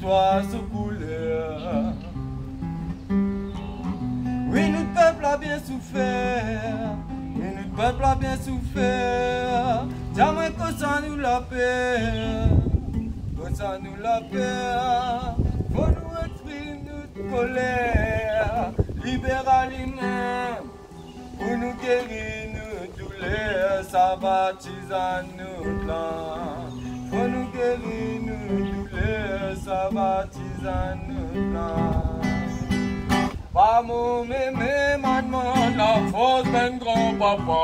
histoires sous couleur. Oui, notre peuple a bien souffert. Oui, notre peuple a bien souffert. Jamais que ça nous la paix. Que ça nous la paix. Faut nous exprimer notre colère. Libéral humain. Pour nous guérir notre douleur. Ça baptise à notre land. Faut nous guérir notre douleur. Ça baptise à notre land. Pas mon mémé, maman, la force d'un grand-papa.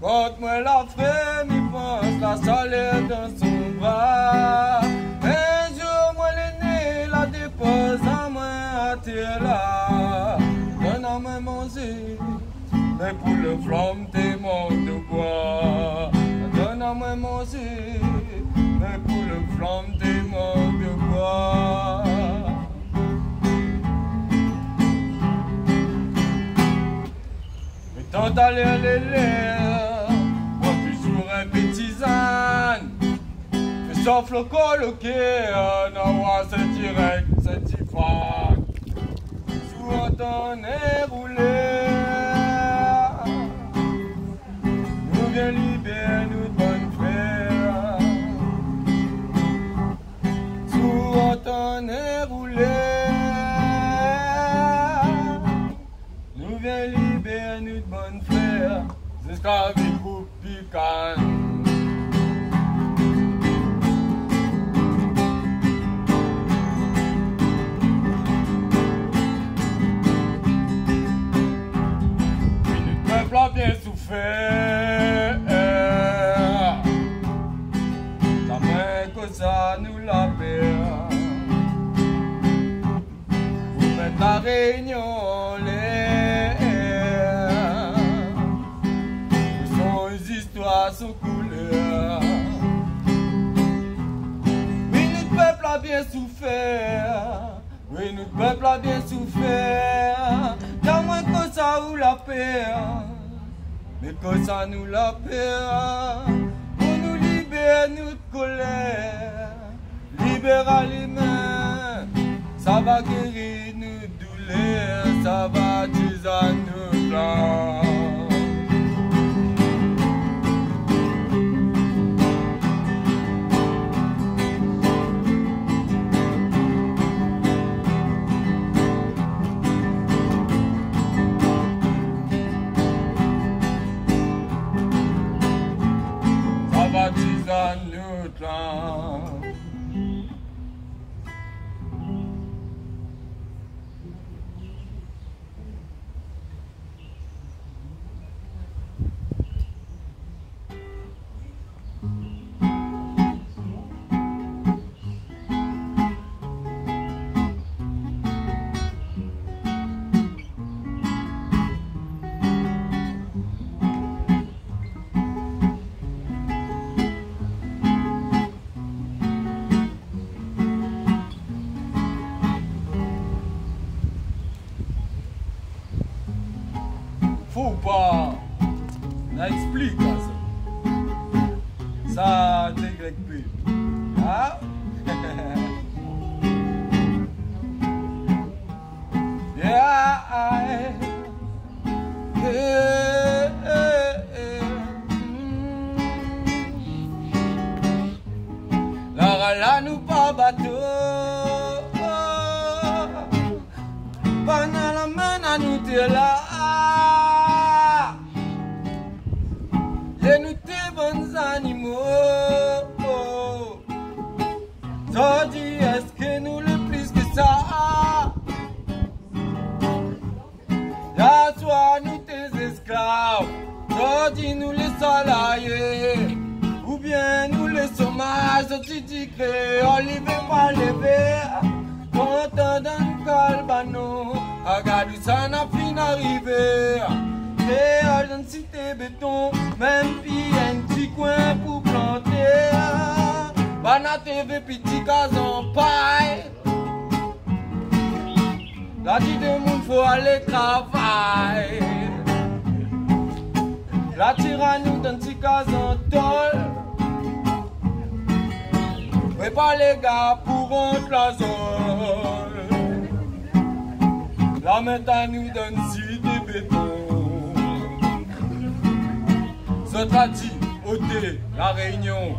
Quand moi la fée, m'y pense, la chaleur dans son bras. Un jour, moi l'aîné, la dépose à moi à terre là. Donne à moi manger, mais pour le flamme, t'es mort de bois. Donne à moi manger, mais pour le flamme, t'es mort de bois. Tant d'aller les l'air, moi toujours un partisan. Je sauf le coloqué, non, c'est direct, c'est tifan. Sous un tonnerre roulé, nous viens libérer nous de bonne frère. Sous un tonnerre roulé, nous viens libérer nous de bonne frère. Jusqu'à vivre pour piquant. Peuple a bien souffert. Jamais que ça nous la perd. Vous mettez la réunion en l'air. Ce sont les histoires sous couleur. Oui, notre peuple a bien souffert. Oui, notre peuple a bien souffert. Y'a moins que ça ou la paix. Mais que ça nous la paix. Pour nous libérer notre colère. Libéral humain. Ça va guérir nos douleurs. Ça va tuer à nos plans. Faut pas, ça explique ça. Ça dégrègue plus. Ah? La nous pas bateau. Pendant la main à nous t'es là. Et nous t'es bons animaux. T'as dit est-ce que nous le plus que ça? Y'a toi nous tes esclaves. T'as dit nous les salariés. Ou bien nous les sommages. Tu dis que Olivier va lever. Quand t'as dans le calbano. Regarde où ça n'a fini d'arriver. Et dans une cité béton, même puis un petit coin pour planter. Bana TV petit gazon paille. La dit de monde faut aller travailler. La tire à nous dans un petit gazon tol. Mais pas les gars pour rentrer la zone. La maintenant nous donne si des bétons. Ce tradit, ôter la réunion.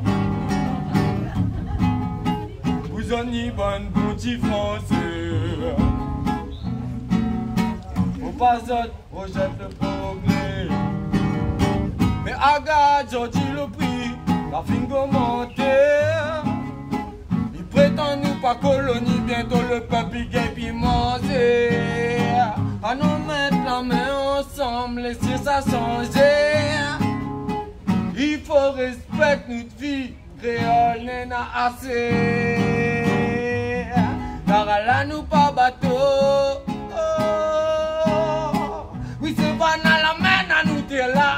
Vous en y bonne boutique français. Faut pas autre, rejette le progrès. Mais regarde, j'ai dit le prix, la fin commentaire. Ils prétendent nous pas colonie, bientôt le peuple y gagne puis manger. À nous mettre la main ensemble, laisser ça changer. Il faut respecter notre vie, créole n'est pas assez. Car là nous pas bateau. Oui c'est pas dans la main à nous t'es là.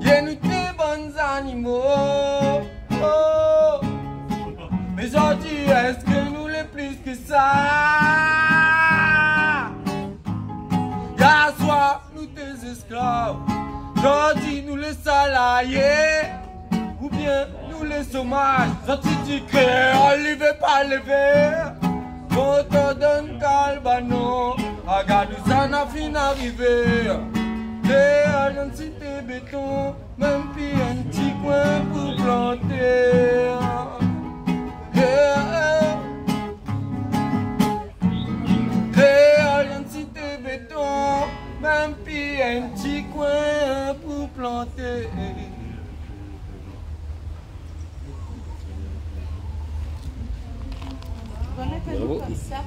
Y'a nous des bons animaux. Mais j'en dis est-ce que nous les plus que ça? Y'a soit nous des esclaves. J'en dis nous les salariés. Ou bien nous les sauvages. J'en dis créole, il veut pas lever. Quand on donne calbano, regarde où ça n'a fini d'arriver. Créole, une cité béton, même puis un petit coin pour planter. Créole, une cité béton, même puis un petit coin pour planter. Bravo. Comme ça.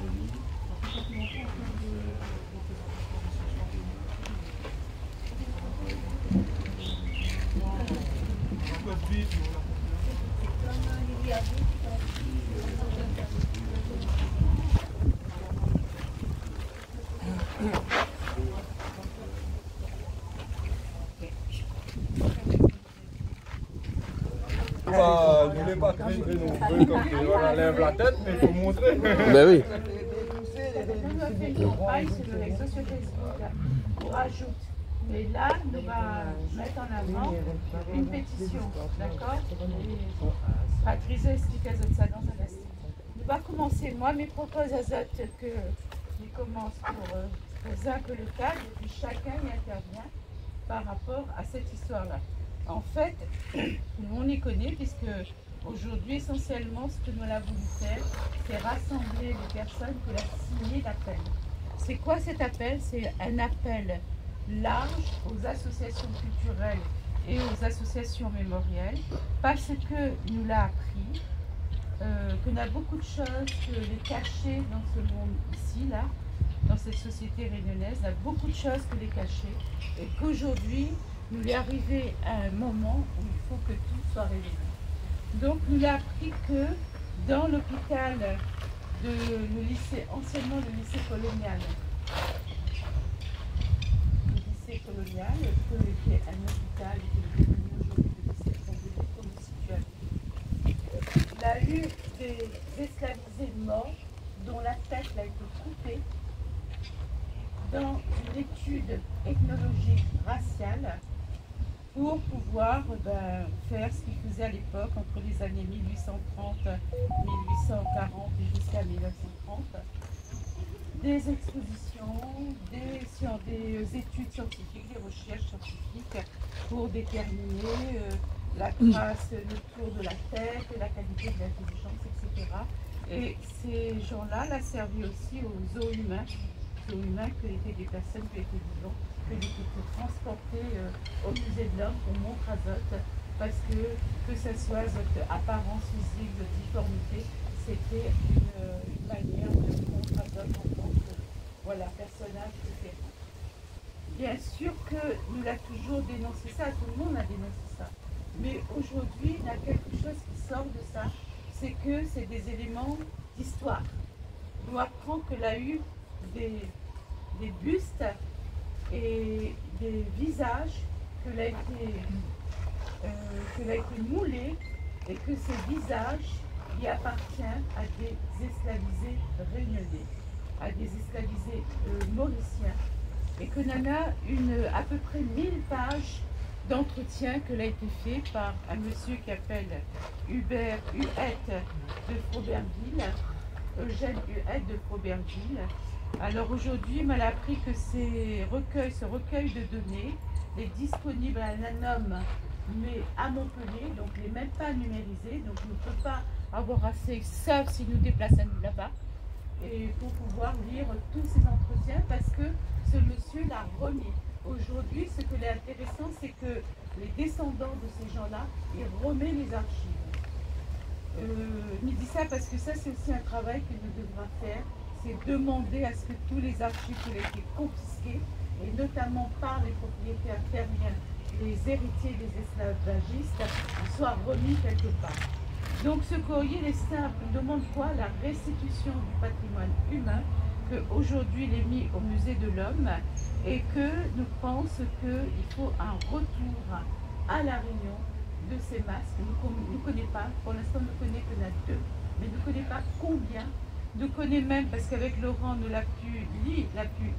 Je ne voulais pas crier non plus comme on lève la tête, mais il faut montrer. Ben oui. On a fait une campagne sur les réseaux sociaux Facebook pour ajoute. Mais là, nous allons mettre en avant une pétition, d'accord? Patrice explique ça dans un instant. Nous allons commencer, moi, mes propos azotes que je commence pour un peu le cadre, et puis chacun y intervient par rapport à cette histoire-là. En fait, on y connaît, puisque aujourd'hui, essentiellement, ce que nous avons voulu faire, c'est rassembler les personnes qui ont signé l'appel. C'est quoi cet appel? C'est un appel large aux associations culturelles et aux associations mémorielles, parce que nous l'a appris, qu'on a beaucoup de choses que les cacher dans ce monde ici, là, dans cette société réunionnaise, il y a beaucoup de choses que les cacher, et qu'aujourd'hui, nous est arrivé à un moment où il faut que tout soit révélé. Donc, nous l'a appris que dans l'hôpital de le lycée, anciennement le lycée colonial, qui est un hôpital qui est devenu aujourd'hui le lycée Condé, il a eu des esclavisés morts dont la tête a été coupée dans une étude ethnologique raciale pour pouvoir faire ce qu'ils faisaient à l'époque entre les années 1830, 1840 et jusqu'à 1930. Des expositions, des études scientifiques, des recherches scientifiques pour déterminer la trace, le tour de la tête, la qualité de l'intelligence, etc. Et ces gens-là l'ont servi aussi aux os humains qui étaient des personnes qui étaient vivantes, qui étaient transportées au musée de l'homme pour montre azote, parce que ce soit apparence physique, difformité, c'était une manière de montre azote en tant que personnage différent. Bien sûr que nous l'avons toujours dénoncé ça, tout le monde a dénoncé ça. Mais aujourd'hui, il y a quelque chose qui sort de ça, c'est que c'est des éléments d'histoire. On apprend que l'a eu des bustes et des visages que l'a été moulé, et que ces visages y appartiennent à des esclavisés réunionnais, à des esclavisés mauriciens, et que l'on a à peu près 1000 pages d'entretien que l'a été fait par un monsieur qui s'appelle Hubert Huette de Froberville, Eugène Huette de Froberville. Alors aujourd'hui, il m'a appris que ce recueil de données est disponible à l'ANOM, mais à Montpellier, donc il n'est même pas numérisé, donc je ne peux pas avoir accès, sauf si nous déplaçons là-bas, et pour pouvoir lire tous ces entretiens, parce que ce monsieur l'a remis. Aujourd'hui, ce qui est intéressant, c'est que les descendants de ces gens-là, ils remettent les archives. Je me dis ça parce que ça, c'est aussi un travail que nous devrons faire, c'est demander à ce que tous les archives qui ont été confisquées, et notamment par les propriétaires terriens, les héritiers des esclavagistes, soient remis quelque part. Donc ce courrier est simple, il demande quoi? La restitution du patrimoine humain, qu'aujourd'hui il est mis au musée de l'homme, et que nous pensons qu'il faut un retour à la Réunion de ces masques. Nous ne connaissons pas, pour l'instant nous ne connaissons que la deux, mais nous ne connaissons pas combien. Nous connaissons même, parce qu'avec Laurent, nous l'a pu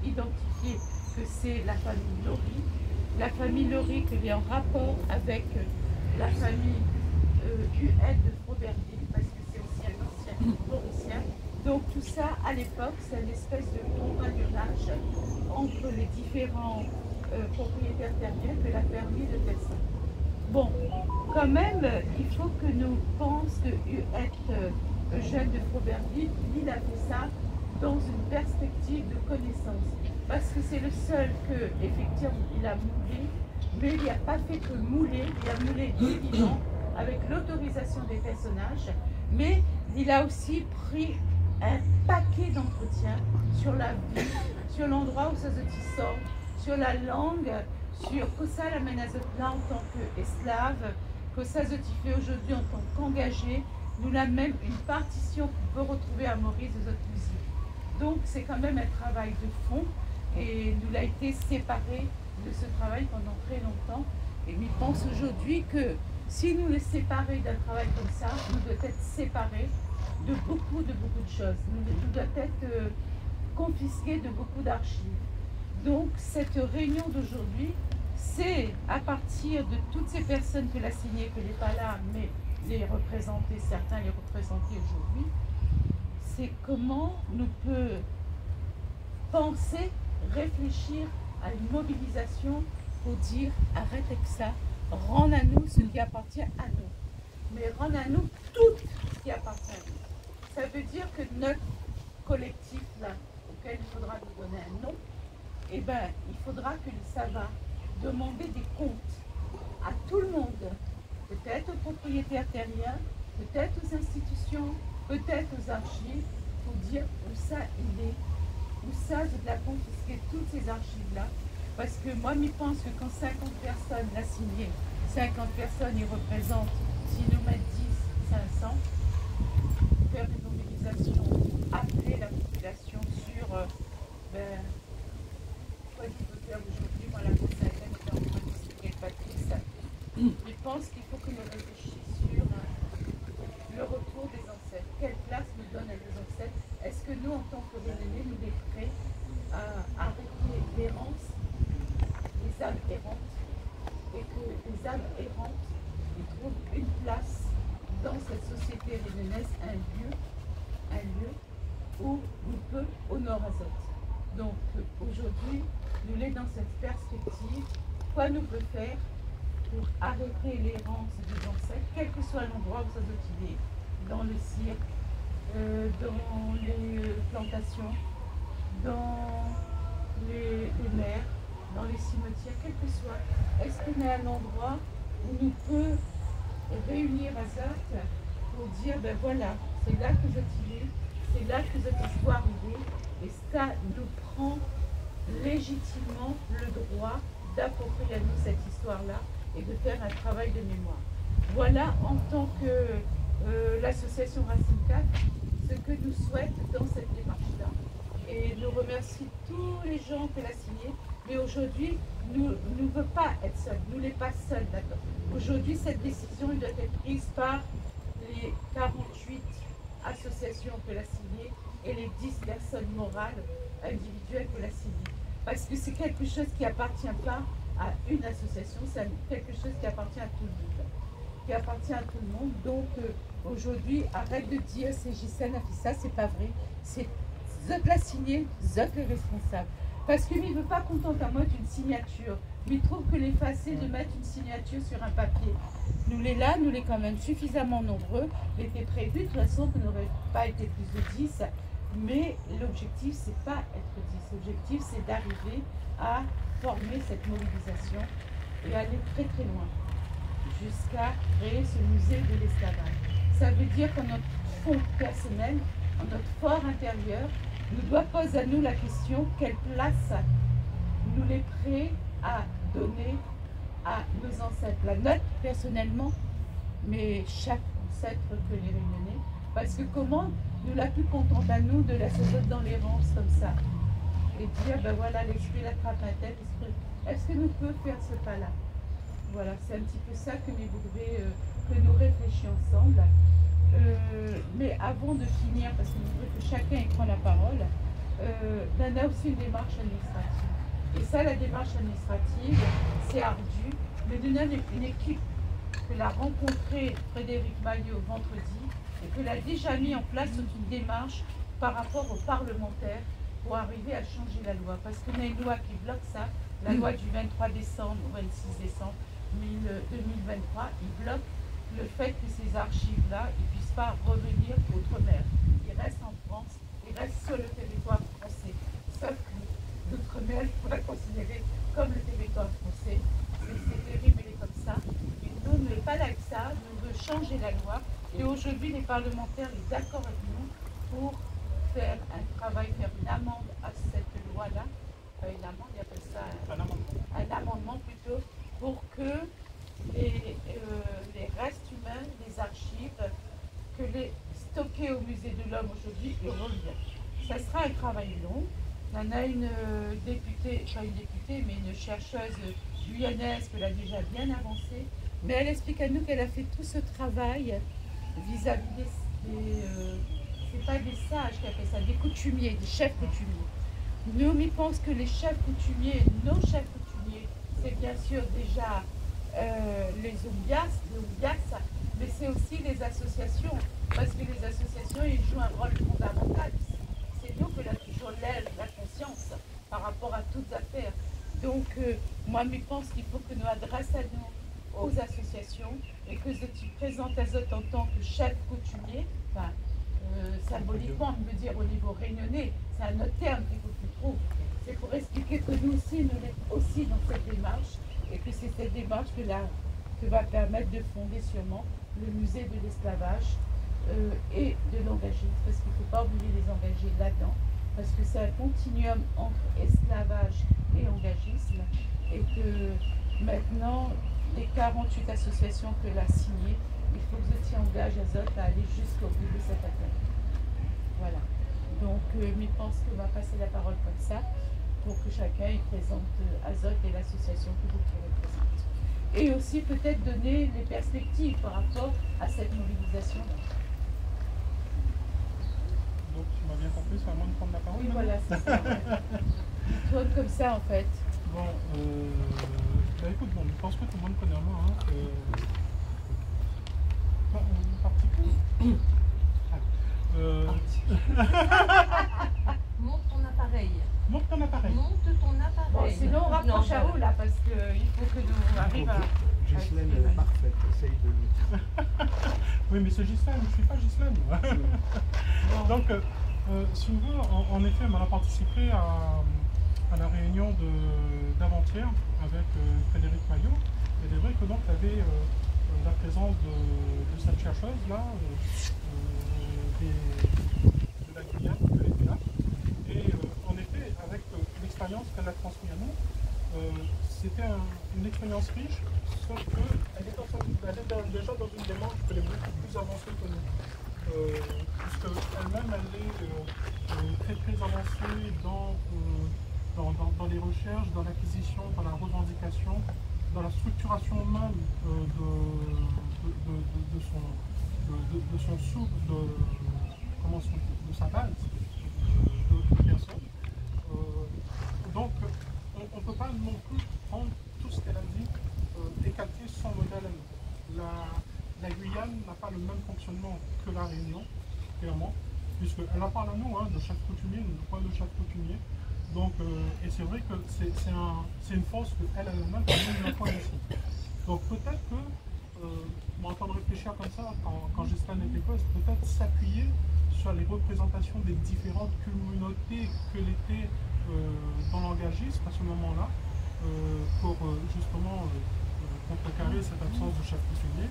identifier que c'est la famille Laurie. La famille Laurie qui est en rapport avec la famille Huette de Froberville, parce que c'est aussi un ancien mauricien. Donc tout ça, à l'époque, c'est une espèce de compagnonnage entre les différents propriétaires terriens que l'a permis de faire ça. Bon, quand même, il faut que nous pensions que Huette, Eugène de Froberville, il a fait ça dans une perspective de connaissance. Parce que c'est le seul que, effectivement, il a moulé, mais il n'a pas fait que mouler, il a moulé évidemment avec l'autorisation des personnages, mais il a aussi pris un paquet d'entretiens sur la vie, sur l'endroit où ça se sort, sur la langue, sur Kossa la Menazotla en tant qu'esclave, Kossa Zotifé aujourd'hui en tant qu'engagé. Nous avons même une partition qu'on peut retrouver à Maurice de Zotouzi. Donc c'est quand même un travail de fond et nous l'avons été séparés de ce travail pendant très longtemps. Et je pense aujourd'hui que si nous les séparer d'un travail comme ça, nous devons être séparés de beaucoup de choses. Nous devons être confisqués de beaucoup d'archives. Donc cette réunion d'aujourd'hui, c'est à partir de toutes ces personnes que l'a signé, que n'est pas là, mais les représenter, certains les représenter aujourd'hui, c'est comment nous pouvons penser, réfléchir à une mobilisation pour dire arrête avec ça, rends à nous ce qui appartient à nous, mais rends à nous tout ce qui appartient à nous. Ça veut dire que notre collectif là, auquel il faudra nous donner un nom, eh ben, il faudra que les savants demander des comptes à tout le monde, peut-être aux propriétaires terriens, peut-être aux institutions, peut-être aux archives, pour dire où ça il est, où ça je dois confisquer toutes ces archives-là, parce que moi je pense que quand 50 personnes l'ont signé, 50 personnes ils représentent, si nous mettons 10, 500, faire une mobilisation, appeler la population sur quoi il faut faire aujourd'hui, moi la Sainte-Hélène est en train d'expliquer Patrice. Je pense qu'il faut que nous réfléchissions sur le retour des ancêtres. Quelle place nous donne à nos ancêtres? Est-ce que nous, en tant que Réunionnais, nous sommes prêts à arrêter l'errance, les âmes errantes, et que les âmes errantes ils trouvent une place dans cette société réunionnaise, un lieu où nous peut au nord-azot. Donc aujourd'hui, nous sommes dans cette perspective. Quoi nous peut faire pour arrêter l'errance des ancêtres, quel que soit l'endroit où ça doit être, dans le cirque, dans les plantations, dans les mers, dans les cimetières, quel que soit. Est-ce qu'on est à un endroit où nous peut réunir Azot pour dire, ben voilà, c'est là que je est, c'est là que cette histoire est, et ça nous prend légitimement le droit d'approprier à nous cette histoire-là et de faire un travail de mémoire. Voilà en tant que l'association Racine 4, ce que nous souhaitons dans cette démarche-là. Et nous remercions tous les gens qui l'ont signé, mais aujourd'hui, nous ne voulons pas être seuls, nous ne sommes pas seuls là-dedans. Aujourd'hui, cette décision doit être prise par les 48 associations que l'a signé et les 10 personnes morales individuelles que l'a signé. Parce que c'est quelque chose qui n'appartient pas à une association, c'est quelque chose qui appartient à tout le monde. Qui appartient à tout le monde. Donc aujourd'hui, arrête de dire c'est Gisèle a fait ça, c'est pas vrai. C'est Zot l'a signé, Zot est responsable. Parce que lui, il ne veut pas contenter à moi d'une signature. Mais il trouve que l'effacer de mettre une signature sur un papier. Nous les là, nous les quand même suffisamment nombreux. Il était prévu de toute façon qu'on n'aurait pas été plus de 10. Mais l'objectif, c'est pas être 10. L'objectif, c'est d'arriver à former cette mobilisation et aller très très loin. Jusqu'à créer ce musée de l'esclavage. Ça veut dire que notre fond personnel, notre fort intérieur, nous doit poser à nous la question quelle place nous les prêts à donner à nos ancêtres. La nôtre personnellement, mais chaque ancêtre que les réunionnais. Parce que comment nous la plus contente à nous de la sauter dans les rangs comme ça et dire ben voilà l'esprit l'attrape la tête, est-ce que nous pouvons faire ce pas-là? Voilà, c'est un petit peu ça que nous voudrions que nous réfléchissions ensemble. Mais avant de finir, parce que je voudrais que chacun y prend la parole, on a aussi une démarche administrative. Et ça, la démarche administrative, c'est ardu, mais nous avons une équipe que l'a rencontré Frédéric Maillot vendredi et que l'a déjà mis en place toute une démarche par rapport aux parlementaires pour arriver à changer la loi. Parce qu'on a une loi qui bloque ça, la loi du 23 décembre au 26 décembre 2023, il bloque le fait que ces archives-là ne puissent pas revenir outre-mer. Ils restent en France, ils restent sur le territoire français. Sauf que l'outre-mer, il faudrait considérer comme le territoire français. C'est terrible, il est comme ça. Et nous, on n'est pas là avec ça, nous veut changer la loi. Et aujourd'hui, les parlementaires sont d'accord avec nous pour faire un travail, faire une amende à cette loi-là. Une amende, ils appellent ça un amendement plutôt, pour que les restes humains, les archives, que les stockés au musée de l'homme aujourd'hui, ils reviennent. Ça sera un travail long. On a une députée, pas une députée, mais une chercheuse guyanaise qui l'a déjà bien avancé. Mais elle explique à nous qu'elle a fait tout ce travail vis-à-vis c'est pas des sages qui a fait ça, des coutumiers, des chefs coutumiers. Nous, on pense que les chefs coutumiers, nos chefs coutumiers, c'est bien sûr déjà les Umbias, mais c'est aussi les associations, parce que les associations, ils jouent un rôle fondamental. C'est nous que là toujours lève la conscience par rapport à toutes affaires. Donc, moi, je pense qu'il faut que nous adressions à nous aux associations et que tu présentes Azot en tant que chef coutumier, enfin, symboliquement, on veut dire au niveau réunionnais, c'est un autre terme qu'il faut que tu trouves. C'est pour expliquer que nous aussi, nous sommes aussi dans cette démarche et que c'est cette démarche que va permettre de fonder sûrement le musée de l'esclavage et de l'engagisme, parce qu'il ne faut pas oublier les engagés là-dedans, parce que c'est un continuum entre esclavage et engagisme, et que maintenant, les 48 associations que l'a signées, il faut que tu engages Azot à aller jusqu'au bout de cette affaire. Voilà. Donc, je pense qu'on va passer la parole comme ça, pour que chacun y présente Azot et l'association que vous représente. Et aussi peut-être donner les perspectives par rapport à cette mobilisation. Donc tu m'as bien compris, c'est à moi de prendre la parole. Oui, voilà, c'est ça. Tu tournes comme ça en fait. Bon, bah écoute, bon, je pense que tout le monde connaît un mot, hein. Monte ton appareil. Monte ton appareil. Monte ton appareil. Bon, sinon on rapproche à où là, parce qu'il faut que nous arrivions à... Ghislaine est parfaite, essaye de le... Oui, mais c'est Ghislaine, je ne suis pas Ghislaine. Donc, si vous voulez, en effet, on a participé à la réunion d'avant-hier avec Frédéric Maillot. Et il est vrai que donc, tu avais la présence de cette chercheuse-là, de la Guyane, de l'ETA. Et en effet, avec l'expérience qu'elle a transmise à nous, c'était une expérience riche, sauf qu'elle était déjà dans une démarche qui est beaucoup plus avancée que nous. Puisqu'elle-même, elle est très très avancée dans les recherches, dans l'acquisition, dans la revendication, dans la structuration même de son souple, de sa base de personnes. Donc, on ne peut pas non plus prendre tout ce qu'elle a dit est calqué son modèle à nous. La Guyane n'a pas le même fonctionnement que la Réunion, clairement, puisqu'elle en parle à nous, hein, de chaque coutumier, du point de chaque coutumier. Donc, et c'est vrai que c'est une force qu'elle a elle-même, nous n'a pas ici. Donc peut-être que, en train de réfléchir comme ça, quand Ghislain était poste, peut-être s'appuyer sur les représentations des différentes communautés que l'étaient dans l'engagisme à ce moment-là, pour justement contrecarrer cette absence de chef coutumier,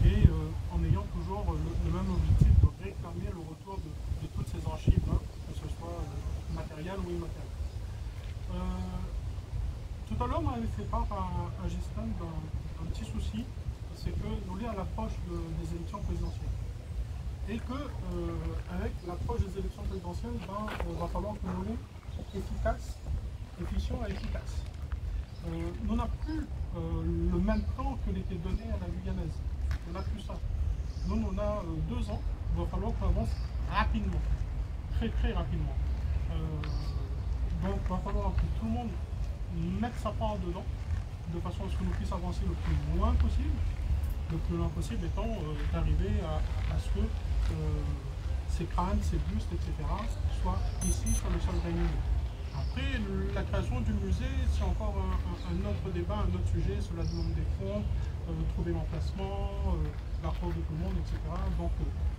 et en ayant toujours le même objectif de réclamer le retour de toutes ces archives, hein, que ce soit matériel ou immatériel. Tout à l'heure, on avait fait part à Ghislain d'un petit souci, c'est que nous sommes à l'approche des élections présidentielles. Et que, avec l'approche des élections présidentielles, il va falloir que nous soyons efficaces, efficients et efficaces. Nous n'avons plus le même temps que l'était donné à la Guyanaise. On n'a plus ça. Nous, on a 2 ans, il va falloir qu'on avance rapidement, très très rapidement. Donc, il va falloir que tout le monde mette sa part dedans, de façon à ce que nous puissions avancer le plus loin possible. Le plus loin possible étant d'arriver à ce que ces crânes, ces bustes, etc. soient ici sur le sol réunionnais. Après, la création du musée, c'est encore un autre débat, un autre sujet. Cela demande des fonds, trouver l'emplacement, l'accord de tout le monde, etc. Donc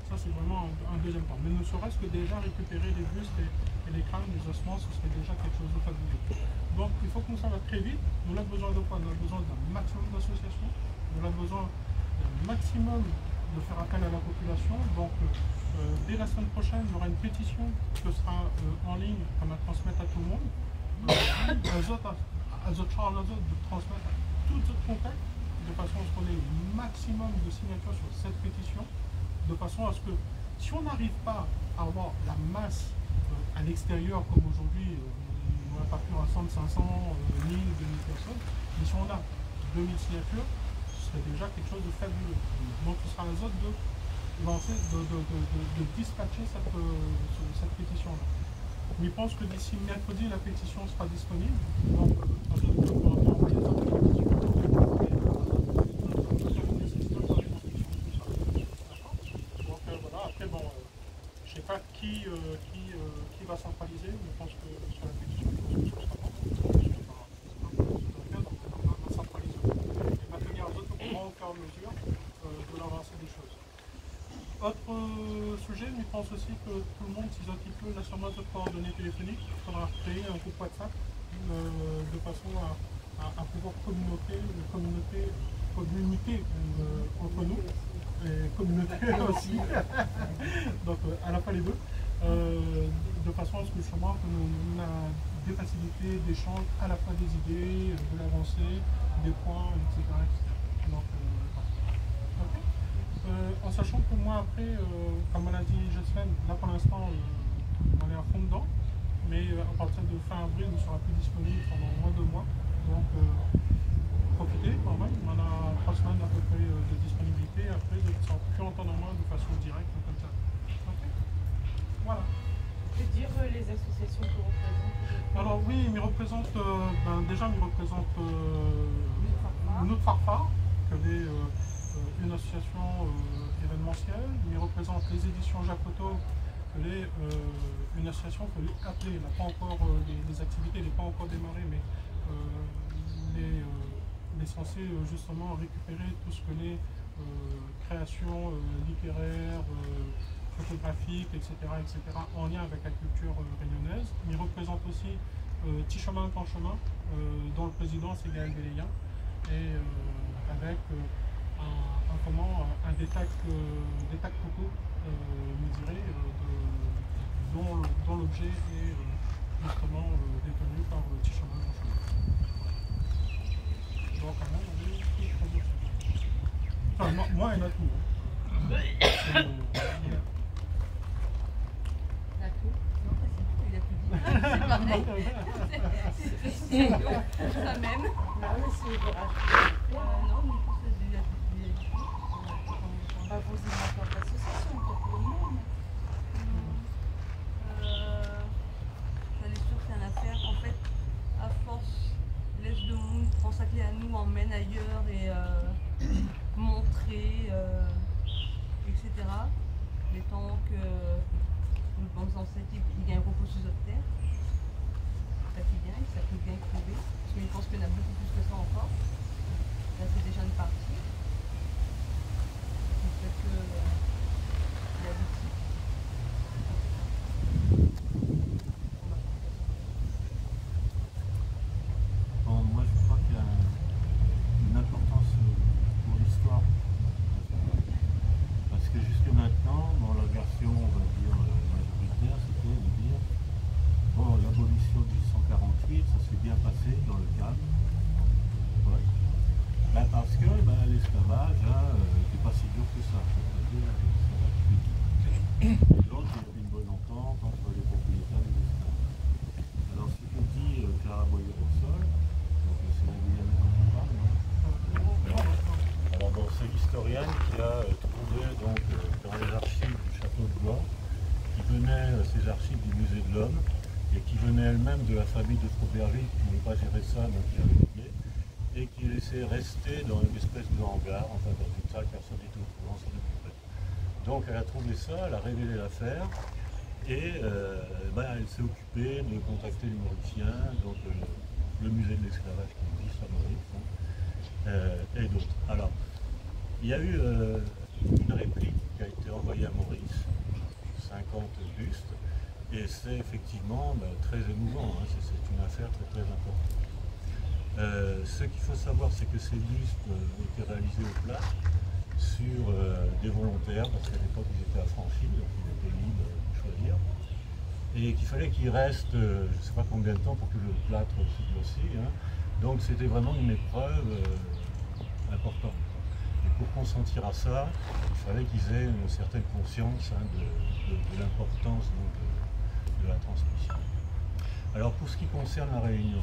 ça, c'est vraiment un deuxième point. Mais ne serait-ce que déjà récupérer les bustes et les crânes, les ossements, ce serait déjà quelque chose de fabuleux. Donc il faut qu'on s'en va très vite. Nous avons besoin de quoi? Nous avons besoin d'un maximum d'associations. Nous avons besoin d'un maximum de faire appel à la population. Donc dès la semaine prochaine, il y aura une pétition qui sera en ligne, qu'on va transmettre à tout le monde. De transmettre à toutes autres contacts, de façon à ce qu'on ait le maximum de signatures sur cette pétition, de façon à ce que, si on n'arrive pas à avoir la masse à l'extérieur, comme aujourd'hui, on n'a pas pu rassembler 500, 1000, 2000 personnes, mais si on a 2000 signatures, ce serait déjà quelque chose de fabuleux. Donc ce sera à nous autres de lancer, de dispatcher cette pétition-là. Mais je pense que d'ici mercredi, la pétition sera disponible. Donc, après, bon, je ne sais pas qui va centraliser, mais je pense que sur la pétition, on va centraliser. Et maintenir les autres au courant au fur et à mesure de l'avancée des choses. Autre sujet, je pense aussi que tout le monde s'identifie la surmasse de coordonnées téléphoniques. Il faudra créer un groupe WhatsApp de façon à pouvoir communiquer entre nous, et communauté aussi, donc à la fois les deux, de façon à ce que sûrement on a des facilités d'échange à la fois des idées, de l'avancée, des points, etc. Donc, en sachant que moi après, comme on a dit Ghislain, là pour l'instant on est à fond dedans, mais à partir de fin avril on ne sera plus disponible pendant au moins 2 mois, donc profitez quand même, on a 3 semaines à peu près de disponibilité, après de s'en plus entendre en main de façon directe comme ça. Okay. Voilà. Tu peux dire les associations que vous représentez? Alors oui, ils représentent, déjà ils représentent notre Farfar, qui avait une association événementielle, ils représentent les éditions Jacoto, une association que les appelée, n'a pas encore, les activités n'ont pas encore démarré, mais est censé justement récupérer tout ce que les créations littéraires, photographiques, etc., en lien avec la culture réunionnaise. Il représente aussi Petit Chemin Grand Chemin, dont le président c'est Gaël Béléien, et avec un détac coco, mesuré, dont l'objet est justement détenu par Petit Chemin Grand Chemin. Donc, on est très bien. Enfin, moi, il y en a tout. C'est pareil. C'est quand même. Non, mais c'est Non, mais c'est déjà tout. on va vous aider dans votre association, pour tout le monde. On est sûr que c'est une affaire. En fait, à force, laisse de monde consacré à nous. comme son type, il gagne un repos sur notre terre. Quand il gagne, ça peut bien trouver. Parce que je pense qu'il y en a beaucoup plus que ça encore. Là, c'est déjà une partie. Donc, peut-être que il y a des petits. Bon, moi je crois qu'il y a une importance pour l'histoire. Parce que jusque maintenant, dans la version, on va dire, majoritaire, c'était de dire bon, l'abolition de 1848, ça s'est bien passé dans le calme. Ouais. Ben, parce que l'esclavage n'était pas si dur que ça. C'est-à-dire l'esclavage politique. Donc il y avait une bonne entente entre les propriétaires et les esclaves. Alors ce que dit Clara Boyer-Rossol, donc c'est la Guyane dont on parle, non? Alors bon, c'est l'historienne qui a trouvé donc, dans les archives du château de Blois, qui venaient, ces archives du musée de l'Homme, et qui venaient elles-mêmes de la famille de Froberville, qui ne voulait pas gérer ça, donc qui avait oublié, et qui laissait rester dans une espèce de hangar, enfin dans une salle, personne n'était au courant, ça découvrait. Donc elle a trouvé ça, elle a révélé l'affaire, et elle s'est occupée de contacter les Mauriciens, donc le musée de l'esclavage qui existe à Maurice, et d'autres. Alors, il y a eu une réplique qui a été envoyée à Maurice, 50 bustes, et c'est effectivement très émouvant, hein, c'est une affaire très très importante. Ce qu'il faut savoir, c'est que ces bustes étaient réalisés au plat sur des volontaires, parce qu'à l'époque ils étaient affranchis, donc ils étaient libres de choisir, et qu'il fallait qu'ils restent, je ne sais pas combien de temps pour que le plâtre se grossit, hein. Donc c'était vraiment une épreuve importante. Et pour consentir à ça, il fallait qu'ils aient une certaine conscience de l'importance de la transmission. Alors pour ce qui concerne la Réunion,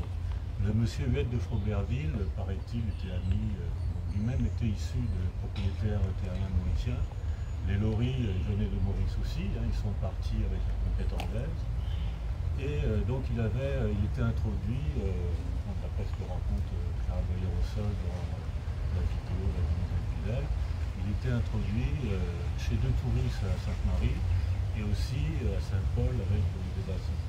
le monsieur Huette de Froberville, paraît-il, était ami, lui-même était issu de propriétaires terriens mauriciens. Les Laurie venaient de Maurice aussi, hein, ils sont partis avec la conquête anglaise. Et donc il était introduit, d'après ce que raconte Clara Boyer-Rossol dans la vidéo La Demoiselle Fidèle, il était introduit chez deux touristes à Sainte-Marie et aussi à Saint-Paul avec des bassins.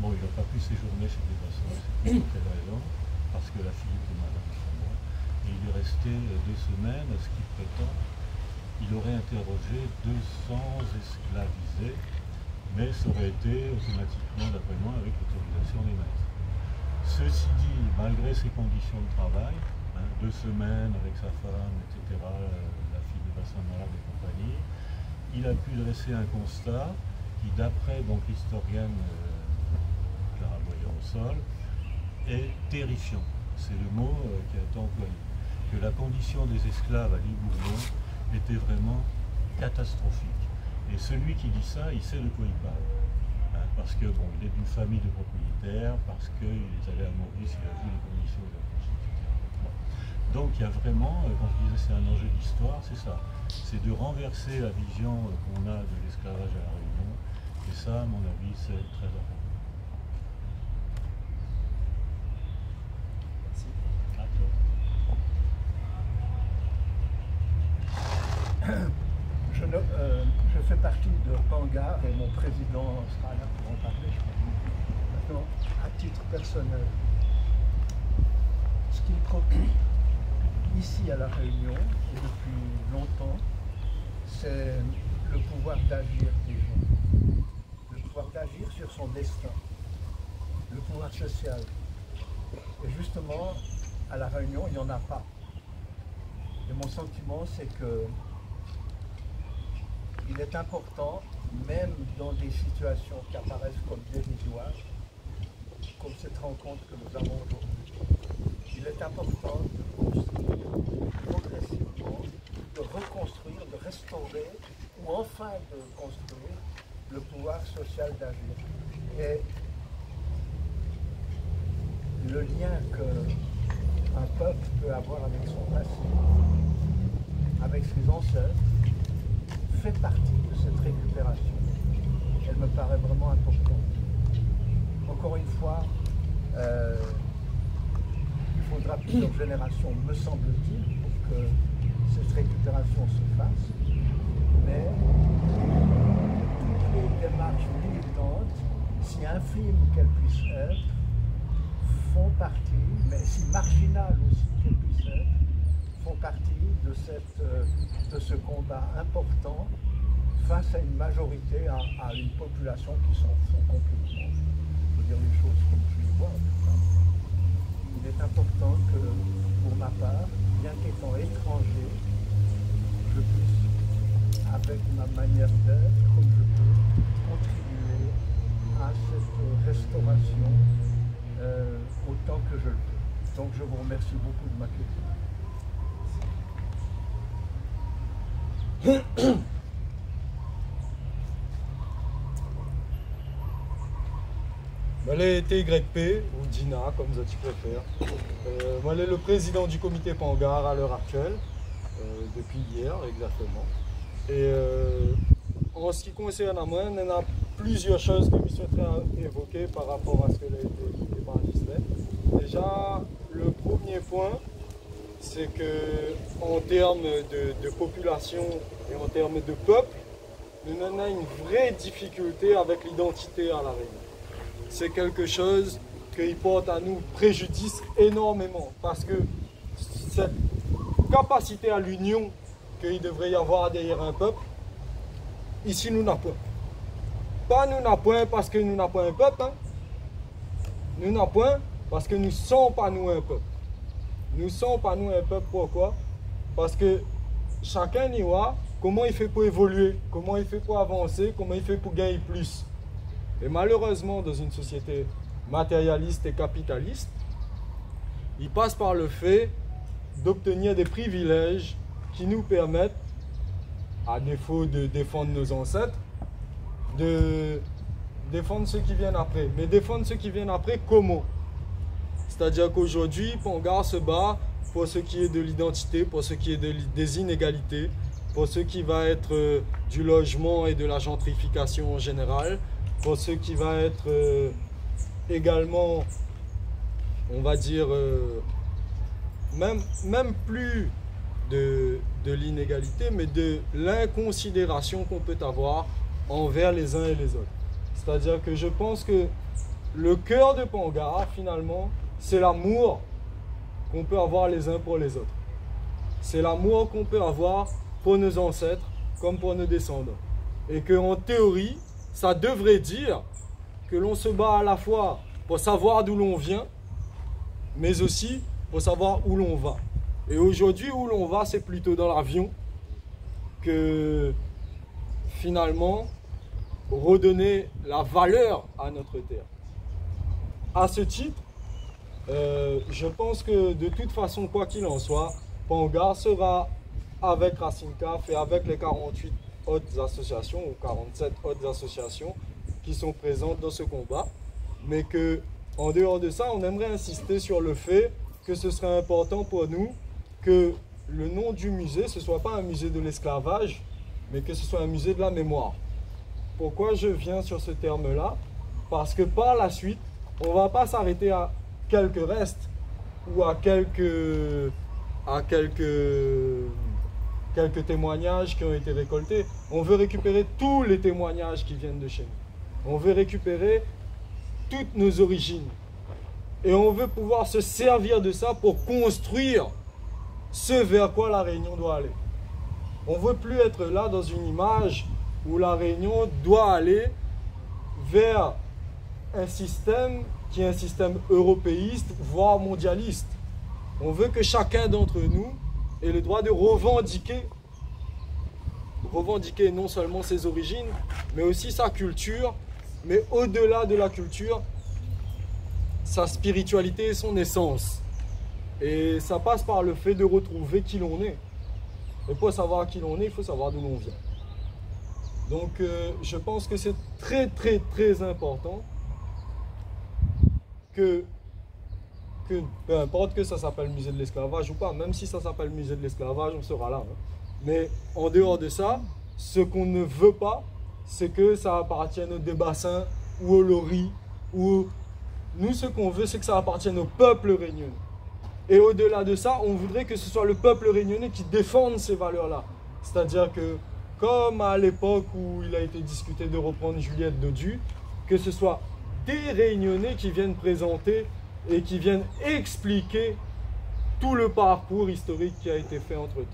Bon, il n'a pas pu séjourner chez des bassins, c'est pour quelle raison? Parce que la fille était malade à ce moment. Et il est resté 2 semaines, à ce qu'il prétend. Il aurait interrogé 200 esclavisés, mais ça aurait été automatiquement, d'après moi, avec l'autorisation des maîtres. Ceci dit, malgré ses conditions de travail, 2 semaines avec sa femme, etc., la fille de bassin malade et compagnie, il a pu dresser un constat qui, d'après l'historienne Clara Boyer-Rossol, est terrifiant. C'est le mot qui a été employé. Que la condition des esclaves à Libournon était vraiment catastrophique. Et celui qui dit ça, il sait de quoi il parle. Hein, parce que bon, il est d'une famille de propriétaires, parce qu'il est allé à Maurice, il a vu les conditions de la constitution. Bon. Donc il y a vraiment, quand je disais c'est un enjeu d'histoire, c'est ça. C'est de renverser la vision qu'on a de l'esclavage à la Réunion. Et ça, à mon avis, c'est très important. Je fais partie de Pangar et mon président sera là pour en parler, je crois. Maintenant, à titre personnel, ce qui me préoccupe ici à La Réunion, et depuis longtemps, c'est le pouvoir d'agir des gens. Le pouvoir d'agir sur son destin. Le pouvoir social. Et justement, à La Réunion, il n'y en a pas. Et mon sentiment, c'est que il est important, même dans des situations qui apparaissent comme dérisoires, comme cette rencontre que nous avons aujourd'hui, il est important de construire progressivement, de reconstruire, de restaurer, ou enfin de construire le pouvoir social d'agir. Et le lien qu'un peuple peut avoir avec son passé, avec ses ancêtres, fait partie de cette récupération. Elle me paraît vraiment importante. Encore une fois, il faudra plusieurs générations, me semble-t-il, pour que cette récupération se fasse. Mais les démarches militants si infimes qu'elles puissent être, font partie, mais si marginales aussi qu'elles puissent être, font partie de ce combat important face à une majorité, à une population qui s'en fout complètement. Il faut dire les choses comme je les vois en tout cas. Il est important que, pour ma part, bien qu'étant étranger, je puisse, avec ma manière d'être, comme je peux, contribuer à cette restauration autant que je le peux. Donc je vous remercie beaucoup de m'accueillir. Je suis TYP, ou Dina, comme tu préfères. Je suis le président du comité Pangar à l'heure actuelle, depuis hier exactement. Et en ce qui concerne à moi, il y a plusieurs choses que je souhaiterais évoquer par rapport à ce que l'a été évoqué par Gisèle. Déjà, le premier point, c'est qu'en termes de population et en termes de peuple, nous avons une vraie difficulté avec l'identité à La Réunion. C'est quelque chose qui porte à nous préjudice énormément parce que cette capacité à l'union qu'il devrait y avoir derrière un peuple, ici nous n'avons pas. Pas nous n'avons pas parce que nous n'avons pas un peuple, hein. Nous n'avons pas parce que nous ne sommes pas nous un peuple. Nous ne sommes pas nous un peuple, pourquoi? Parce que chacun y voit comment il fait pour évoluer, comment il fait pour avancer, comment il fait pour gagner plus. Et malheureusement, dans une société matérialiste et capitaliste, il passe par le fait d'obtenir des privilèges qui nous permettent, à défaut de défendre nos ancêtres, de défendre ceux qui viennent après. Mais défendre ceux qui viennent après, comment? C'est-à-dire qu'aujourd'hui, Pangar se bat pour ce qui est de l'identité, pour ce qui est des inégalités, pour ce qui va être du logement et de la gentrification en général, pour ce qui va être également, on va dire, même plus de l'inégalité, mais de l'inconsidération qu'on peut avoir envers les uns et les autres. C'est-à-dire que je pense que le cœur de Pangar, finalement, c'est l'amour qu'on peut avoir les uns pour les autres. C'est l'amour qu'on peut avoir pour nos ancêtres comme pour nos descendants. Et qu'en théorie, ça devrait dire que l'on se bat à la fois pour savoir d'où l'on vient, mais aussi pour savoir où l'on va. Et aujourd'hui, où l'on va, c'est plutôt dans l'avion que finalement redonner la valeur à notre terre. À ce titre, je pense que de toute façon, quoi qu'il en soit, Pangar sera avec Racine CAF et avec les 48 autres associations ou 47 autres associations qui sont présentes dans ce combat, mais que en dehors de ça, on aimerait insister sur le fait que ce serait important pour nous que le nom du musée, ce ne soit pas un musée de l'esclavage, mais que ce soit un musée de la mémoire. Pourquoi je viens sur ce terme-là? Parce que par la suite, on ne va pas s'arrêter à quelques restes ou à quelques témoignages qui ont été récoltés. On veut récupérer tous les témoignages qui viennent de chez nous. On veut récupérer toutes nos origines. Et on veut pouvoir se servir de ça pour construire ce vers quoi la Réunion doit aller. On ne veut plus être là dans une image où la Réunion doit aller vers un système qui est un système européiste, voire mondialiste. On veut que chacun d'entre nous ait le droit de revendiquer non seulement ses origines, mais aussi sa culture, mais au-delà de la culture, sa spiritualité et son essence. Et ça passe par le fait de retrouver qui l'on est. Et pour savoir qui l'on est, il faut savoir d'où l'on vient. Donc je pense que c'est très très très important que peu importe que ça s'appelle musée de l'esclavage ou pas, même si ça s'appelle musée de l'esclavage, on sera là. Hein. Mais en dehors de ça, ce qu'on ne veut pas, c'est que ça appartienne aux Débassins ou aux Loris. Ou... Nous, ce qu'on veut, c'est que ça appartienne au peuple réunionnais. Et au-delà de ça, on voudrait que ce soit le peuple réunionnais qui défende ces valeurs-là. C'est-à-dire que, comme à l'époque où il a été discuté de reprendre Juliette Dodu, que ce soit des Réunionnais qui viennent présenter et qui viennent expliquer tout le parcours historique qui a été fait entre-temps.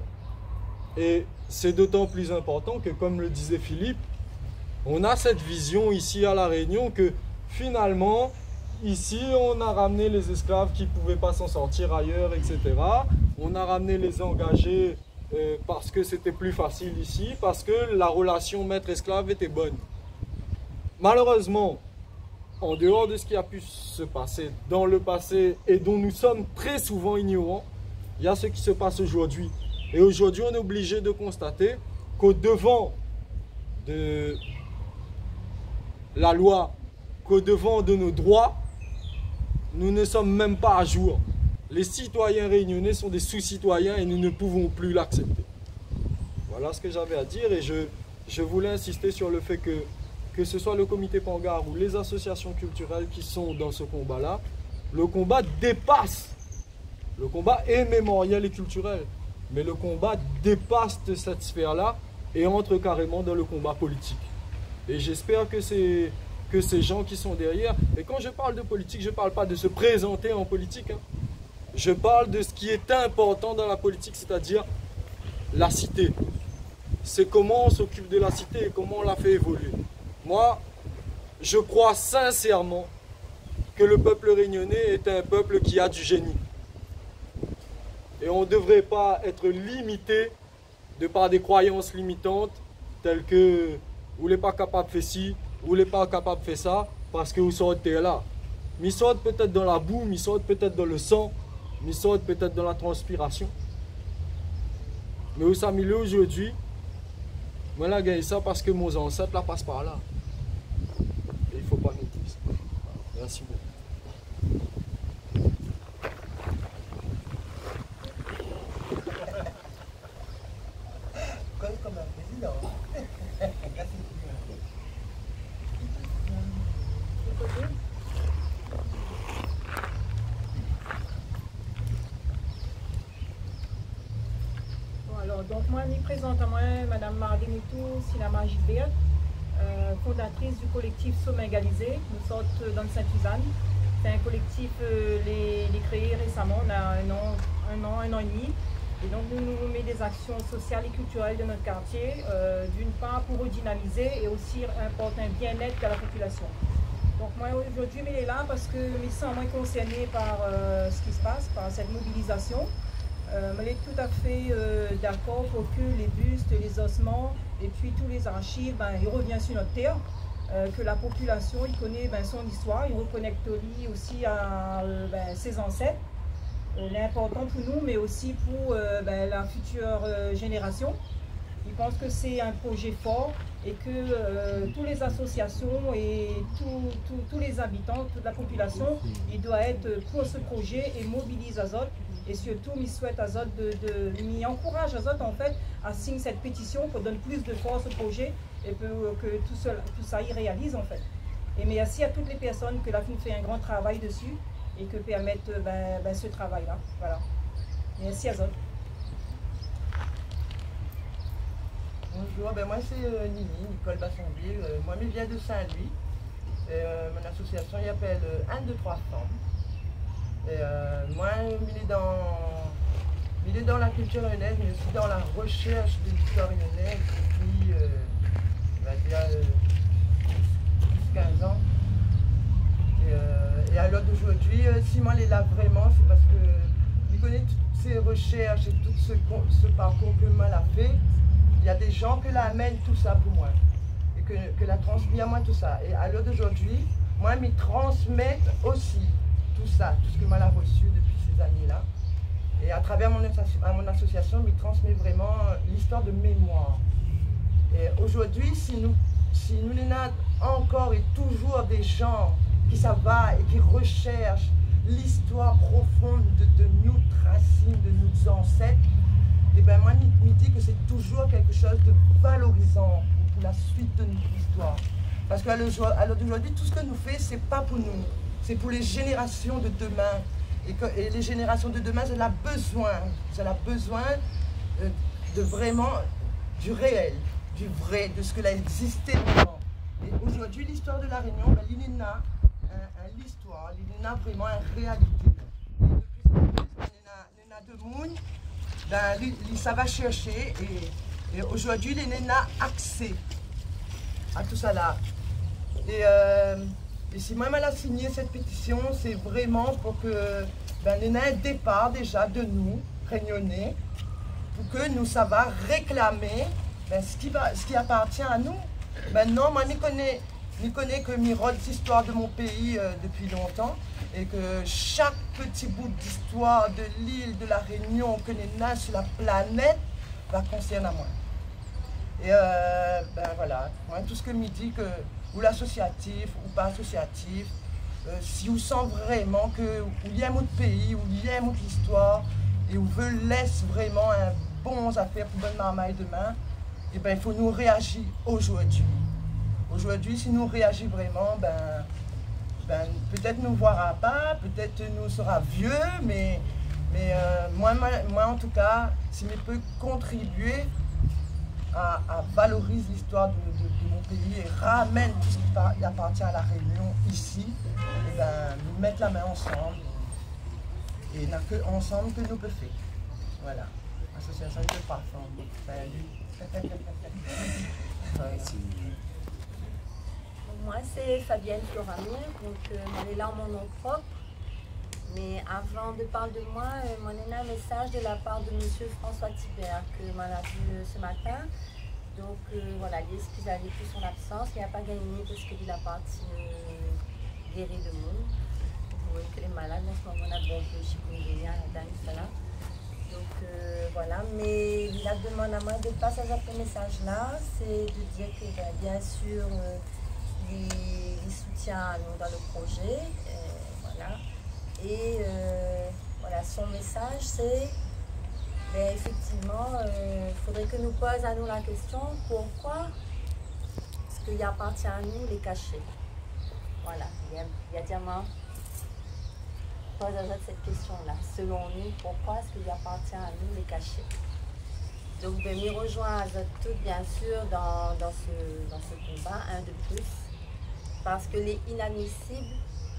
Et c'est d'autant plus important que, comme le disait Philippe, on a cette vision ici à La Réunion que finalement, ici, on a ramené les esclaves qui ne pouvaient pas s'en sortir ailleurs, etc. On a ramené les engagés parce que c'était plus facile ici, parce que la relation maître-esclave était bonne. Malheureusement, en dehors de ce qui a pu se passer dans le passé et dont nous sommes très souvent ignorants, il y a ce qui se passe aujourd'hui. Et aujourd'hui, on est obligé de constater qu'au-devant de la loi, qu'au-devant de nos droits, nous ne sommes même pas à jour. Les citoyens réunionnais sont des sous-citoyens et nous ne pouvons plus l'accepter. Voilà ce que j'avais à dire et je voulais insister sur le fait que ce soit le comité Pangar ou les associations culturelles qui sont dans ce combat-là, le combat dépasse. Le combat est mémoriel et culturel, mais le combat dépasse de cette sphère-là et entre carrément dans le combat politique. Et j'espère que ces gens qui sont derrière, et quand je parle de politique, je ne parle pas de se présenter en politique, hein. Je parle de ce qui est important dans la politique, c'est-à-dire la cité. C'est comment on s'occupe de la cité et comment on la fait évoluer. Moi, je crois sincèrement que le peuple réunionnais est un peuple qui a du génie. Et on ne devrait pas être limité de par des croyances limitantes telles que vous n'êtes pas capable de faire ci, vous n'êtes pas capable de faire ça, parce que vous sortez là. Ils sortent peut-être dans la boue, ils sortent peut-être dans le sang, ils sortent peut-être dans la transpiration. Mais où ça mis aujourd'hui, moi là gagné ça parce que mon ancêtre là passe par là. Et il ne faut pas nous dire ça. Merci beaucoup. Comme un président. Donc moi, je me présente à moi, Madame Marlene Silama Gilbert, fondatrice du collectif Sommet Égalisé. Nous sommes dans le Sainte-Suzanne. C'est un collectif les créé récemment, on a un an et demi. Et donc nous mettons des actions sociales et culturelles de notre quartier, d'une part pour redynamiser et aussi apporter un bien-être à la population. Donc moi aujourd'hui, je suis là parce que je me sens moins concernée par ce qui se passe, par cette mobilisation. Je suis tout à fait d'accord pour que les bustes, les ossements et puis tous les archives, ils reviennent sur notre terre, que la population il connaît son histoire, il reconnecte aussi à ses ancêtres. L'important pour nous, mais aussi pour la future génération. Je pense que c'est un projet fort et que toutes les associations et tous les habitants, toute la population, il doit être pour ce projet et mobilise Azot. Et surtout, je souhaite Azot je encourage Azot en fait à signer cette pétition pour donner plus de force au projet et que tout ça y réalise en fait. Et merci à toutes les personnes que la FIN fait un grand travail dessus et que permettent ce travail-là. Voilà. Merci Azot. Bonjour, moi c'est Nicole Bassonville. Moi je viens de Saint-Louis. Mon association s'appelle 1, 2, 3 femmes. Moi je suis dans la culture réunionnaise, mais aussi dans la recherche de l'histoire réunionnaise depuis on va dire 10-15 ans. Et à l'heure d'aujourd'hui, si moi elle est là vraiment, c'est parce que je connais toutes ces recherches et tout ce parcours que moi l'a fait. Il y a des gens qui l'amènent tout ça pour moi et que la transmis à moi tout ça. Et à l'heure d'aujourd'hui, moi me transmettent aussi tout ça, tout ce que moi l'a reçu depuis ces années-là. Et à travers mon association, me transmet vraiment l'histoire de mémoire. Et aujourd'hui, si nous n'avons encore et toujours des gens qui savent et qui recherchent l'histoire profonde de nos racines, de nos ancêtres, et bien moi, je me dis que c'est toujours quelque chose de valorisant pour la suite de notre histoire. Parce qu'à l'heure d'aujourd'hui, tout ce que nous faisons, ce n'est pas pour nous, c'est pour les générations de demain. Et les générations de demain, elles ont besoin de vraiment du réel, du vrai, de ce que a existé vraiment. Et aujourd'hui, l'histoire de la Réunion, l'INENA, l'histoire, il y a vraiment une réalité. Et de plus en plus, il y a de monde, ça va chercher et aujourd'hui, il y a accès à tout ça là. Et si moi, elle a signé cette pétition, c'est vraiment pour que il y ait un départ déjà de nous, réunionnais, pour que nous, ça va réclamer ce qui appartient à nous. Maintenant, moi, je connais que Mirod, l'histoire de mon pays depuis longtemps, et que chaque petit bout d'histoire de l'île, de la Réunion, que nous avons sur la planète, va concerner moi. Et voilà, moi, tout ce que me dit que, ou l'associatif, ou pas associatif, si vous sentez vraiment que vous aimez votre pays, vous aimez votre histoire, et vous veut laisser vraiment un bon affaire pour bonne marmaille demain, et il faut nous réagir aujourd'hui. Aujourd'hui, si nous réagissons vraiment, peut-être nous ne verra pas, peut-être nous sera vieux, mais moi, en tout cas, si je peux contribuer à valoriser l'histoire de mon pays et ramène tout ce qui appartient à la Réunion ici, et nous mettre la main ensemble. Et il n'y a que ensemble que nous pouvons faire. Voilà. Association de parfum. Salut. Moi, c'est Fabienne Floramir, donc elle est là en mon nom propre. Mais avant de parler de moi, on a un message de la part de M. François Thibert que m'en a vu ce matin. Donc voilà, il excuse à pour son absence. Il n'a pas gagné parce qu'il a parti guérir le monde. Vous voyez que les malades en ce moment, on a bon peu chikungunya, là. Donc voilà, mais il a demandé à moi de passer à ce message-là, c'est de dire que bien sûr, il soutient nous dans le projet. Voilà. Et voilà, son message, c'est effectivement, il faudrait que nous posions à nous la question pourquoi ce qui appartient à nous les cacher. Voilà, il y a diamant. Pose cette question-là. Selon nous, pourquoi est-ce qu'il appartient à nous les cacher? Donc, m'y rejoint toutes bien sûr dans ce combat, un de plus, parce que les inadmissibles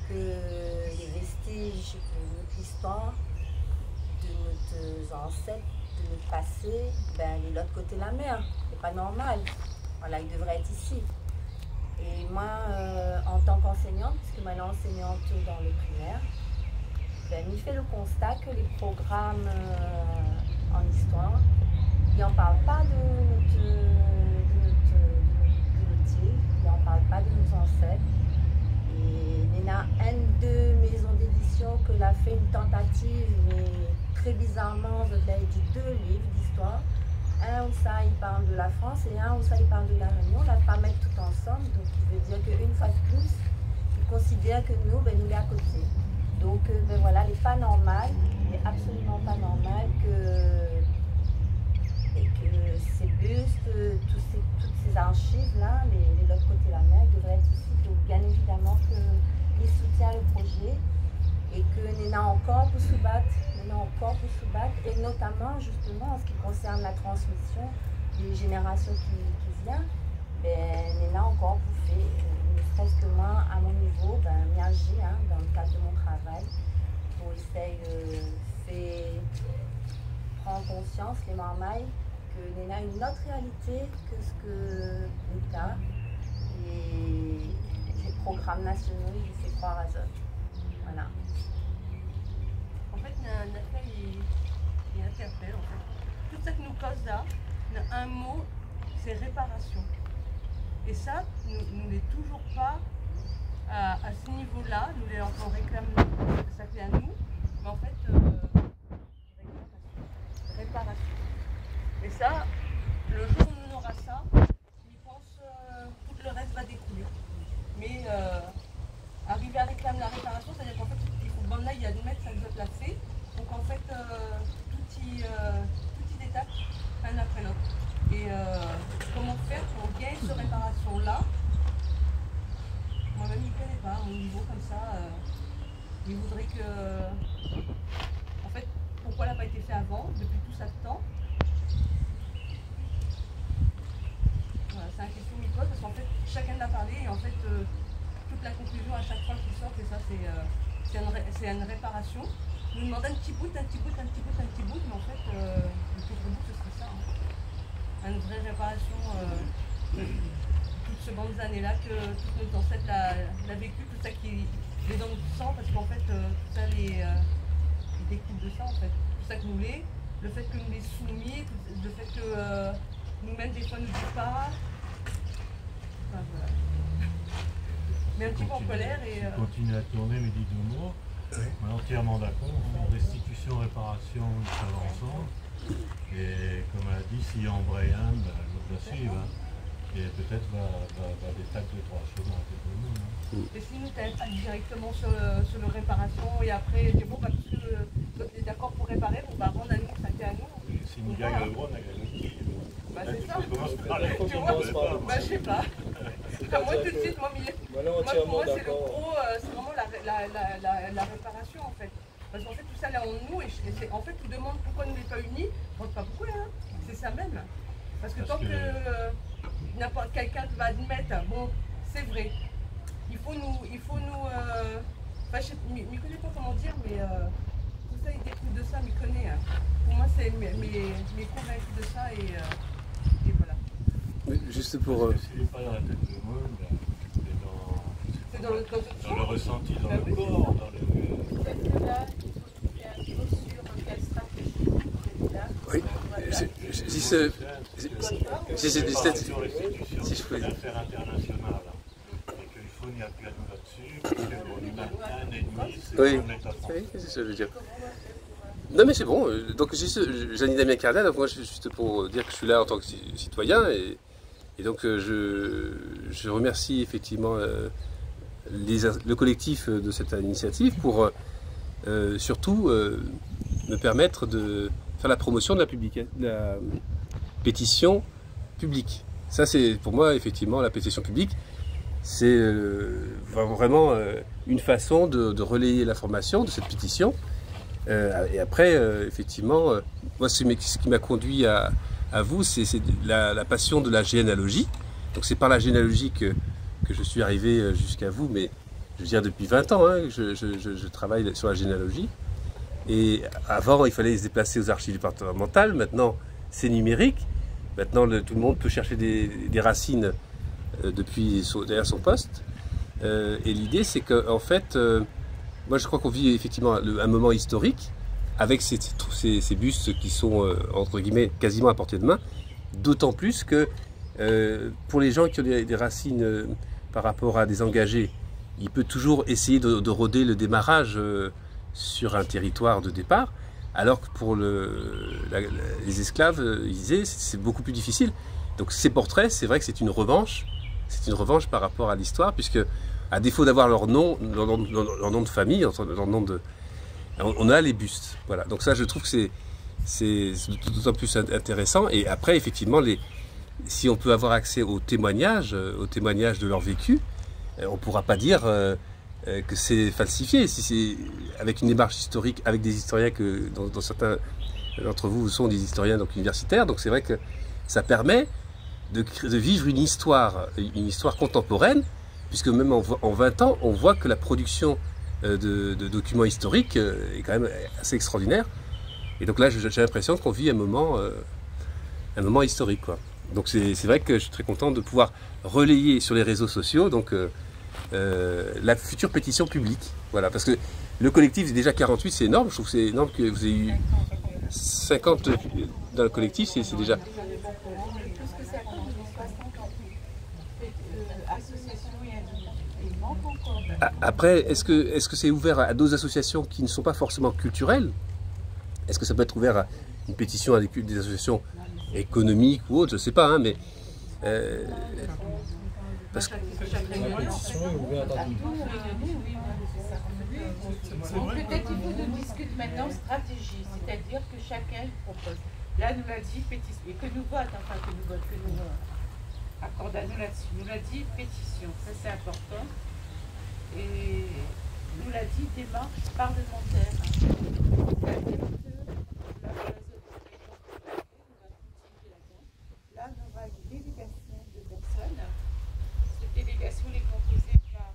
que les vestiges de notre histoire, de nos ancêtres, de notre passé, il est de l'autre côté de la mer. C'est pas normal. Voilà, il devrait être ici. Et moi, en tant qu'enseignante, puisque maintenant enseignante dans le primaire, il fait le constat que les programmes en histoire, ils n'en parlent pas de notre île, ils n'en parlent pas de nos ancêtres. Et il y a une de maisons d'édition qui a fait une tentative, mais très bizarrement, de deux livres d'histoire. Un où ça il parle de la France et un où ça il parle de la Réunion. On ne va pas mettre tout ensemble, donc il veut dire qu'une fois de plus, il considère que nous, nous sommes à côté. Donc voilà, il n'est pas normal, il n'est absolument pas normal que ces bustes, toutes ces archives-là, les de l'autre côté de la mer, devraient être ici. Donc bien évidemment qu'il soutient le projet et que nous avons encore pour se battre, et notamment justement en ce qui concerne la transmission des générations qui viennent, nous avons encore pour faire. Presque moi, à mon niveau, m'agir dans le cadre de mon travail pour essayer de faire prendre conscience, les marmailles, que nous avons une autre réalité que ce que l'État et les programmes nationaux ils font croire à eux. Voilà. En fait, il interpelle. En fait. Tout ce que nous cause là, un mot, c'est réparation. Et ça, nous n'est toujours pas à ce niveau-là, nous les encore réclamons, ça fait à nous, mais en fait, réparation. Et ça, le jour où on aura ça, je pense tout le reste va découler. Mais arriver à réclamer la réparation, c'est-à-dire qu'en fait, il faut bon là, il y a 2 mètres, ça nous a placé. Donc en fait, tout y étape, un après l'autre. Et comment faire pour gagner cette réparation-là? Moi-même, je ne connais pas, au niveau comme ça. Il voudrait que... En fait, pourquoi elle n'a pas été fait avant, depuis tout ça de temps? Voilà, c'est une question qu'il pose, parce qu'en fait, chacun l'a parlé, et en fait, toute la conclusion à chaque fois qu'ils sortent, et ça c'est une réparation. Ils nous demandent un petit bout, mais en fait, le plus gros bout, ce serait ça. Hein. Une vraie réparation de toutes ces bandes années-là que tous nos ancêtres l'a vécu, tout ça qui est dans notre sang, parce qu'en fait, tout ça ils découlent de ça, en fait. Tout ça que nous l'est, le fait que nous les soumis, le fait que nous-mêmes, des fois, nous disent pas. Enfin, voilà. Mais un petit peu en colère et... Continue à tourner, mais dis deux mots. On est entièrement d'accord. Restitution, réparation, ça va ensemble. Et comme elle a dit, si Embrayane, l'autre va suivre. Hein. Et peut-être va détailler 2-3 choses dans quelques mots. Hein. Et si nous t'avons pas directement sur le réparation et après, bon, bah, puisque toi tu es d'accord pour réparer, bon, bah, rendre à nous, ça fait à nous. Et si nous gagnons le droit, on a gagné le prix. Bah, c'est ça. Tu vois, bah, je sais pas. Enfin, moi, tout de suite, moi, pour moi, c'est le gros, c'est vraiment la réparation, en fait. Parce qu'en fait, tout ça là en nous, et en fait, tu demandes pourquoi nous n'est pas unis, on ne sait pas pourquoi, hein. C'est ça même. Parce que tant que n'importe quelqu'un va admettre, bon, c'est vrai, il faut nous, enfin, je ne connais pas comment dire, mais tout ça, il découle de ça, m'y connaît. Hein. Pour moi, c'est mes convaincus de ça, et voilà. Oui, juste pour... S'il n'est pas dans la tête de moi, c'est dans le ressenti, dans le corps, dans le... Peut-être que là, il faut trouver un peu sur quelle stratégie. Oui, si je peux... L'affaire internationale, et qu'il faut n'y appuyer à nous là-dessus, parce qu'on est un ennemi, c'est oui. un État français. Oui, c'est ça que je veux dire. Non mais c'est bon, donc Jeannie Damien Cardin, donc moi juste pour dire que je suis là en tant que citoyen, et donc je remercie effectivement le collectif de cette initiative pour surtout me permettre de faire la promotion de la pétition publique. Ça c'est pour moi effectivement la pétition publique, c'est vraiment une façon de relayer l'information de cette pétition. Et après, effectivement, moi ce qui m'a conduit à vous, c'est la passion de la généalogie. Donc c'est par la généalogie que je suis arrivé jusqu'à vous, mais je veux dire depuis 20 ans hein, je travaille sur la généalogie. Et avant, il fallait se déplacer aux archives départementales, maintenant c'est numérique. Maintenant, tout le monde peut chercher des racines derrière son poste. Et l'idée, c'est qu'en fait, moi je crois qu'on vit effectivement un moment historique, avec ces bustes qui sont, entre guillemets, quasiment à portée de main. D'autant plus que pour les gens qui ont des racines par rapport à des engagés, il peut toujours essayer de rôder le démarrage sur un territoire de départ, alors que pour les esclaves, ils disaient, c'est beaucoup plus difficile. Donc ces portraits, c'est vrai que c'est une revanche par rapport à l'histoire, puisque à défaut d'avoir leur nom de famille, leur nom de, on a les bustes. Voilà. Donc ça, je trouve que c'est d'autant plus intéressant. Et après, effectivement, si on peut avoir accès aux témoignages de leur vécu, on ne pourra pas dire que c'est falsifié. Si c'est avec une démarche historique, avec des historiens dont certains d'entre vous sont des historiens donc universitaires, donc c'est vrai que ça permet de vivre une histoire contemporaine, puisque même en 20 ans, on voit que la production de documents historiques est quand même assez extraordinaire. Et donc là, j'ai l'impression qu'on vit un moment historique, quoi. Donc c'est vrai que je suis très content de pouvoir relayer sur les réseaux sociaux donc, la future pétition publique. Voilà, parce que le collectif est déjà 48, c'est énorme. Je trouve que c'est énorme que vous ayez eu 50 dans le collectif, c'est déjà... Après, est-ce que c'est ouvert à d'autres associations qui ne sont pas forcément culturelles? Est-ce que ça peut être ouvert à une pétition à des associations économiques ou autres? Je ne sais pas, hein, mais... parce que... Peut-être il faut qu'on discute maintenant stratégie, c'est-à-dire que chacun propose. Là, nous l'a dit pétition, et que nous accorde à nous là-dessus. Nous l'a dit pétition, ça c'est important. Et nous l'a dit démarche parlementaire. Là, on aura une délégation de personnes. Cette délégation est composée par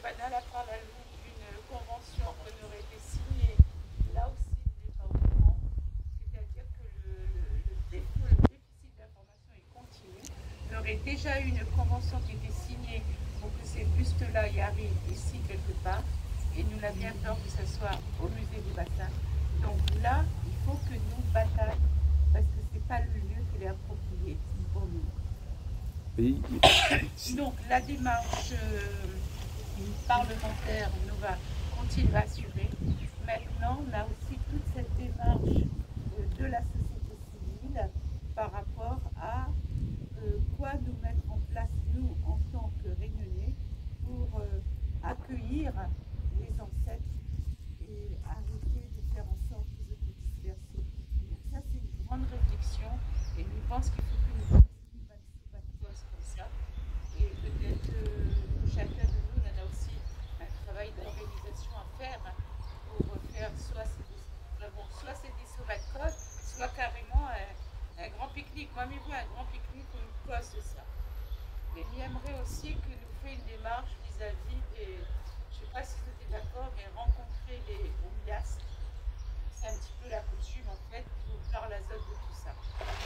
Banal a par la loupe une convention qui aurait été signée. Là aussi, il n'est pas au courant. C'est-à-dire que le déficit d'information est continu. Il y aurait déjà eu une convention qui était signée pour que ces bustes-là y arrivent ici quelque part. Et nous l'a bien peur que ce soit au musée du bassin. Donc là, il faut que nous bataillons parce que ce n'est pas le lieu qui est approprié pour nous. Oui. Donc la démarche parlementaire nous va continuer à assurer. Maintenant, on a aussi toute cette démarche de la société civile par rapport à quoi nous mettre en place, nous, en tant que Réunionnais, pour accueillir les ancêtres et arrêter de faire en sorte qu'ils soient dispersés. Donc ça, c'est une grande réflexion et je pense qu'il faut que nous fassions comme ça. Et peut-être chacun de nous, on a aussi un travail d'organisation à faire pour faire soit c'est des sauvages, soit carrément un grand pique-nique. Moi, je vois un grand pique-nique où nous cause de ça. Et j'aimerais aussi que nous fassions une démarche vis-à-vis des, je ne sais pas si vous êtes d'accord, mais rencontrer les Oumias. C'est un petit peu la coutume en fait pour faire l'azote de tout ça.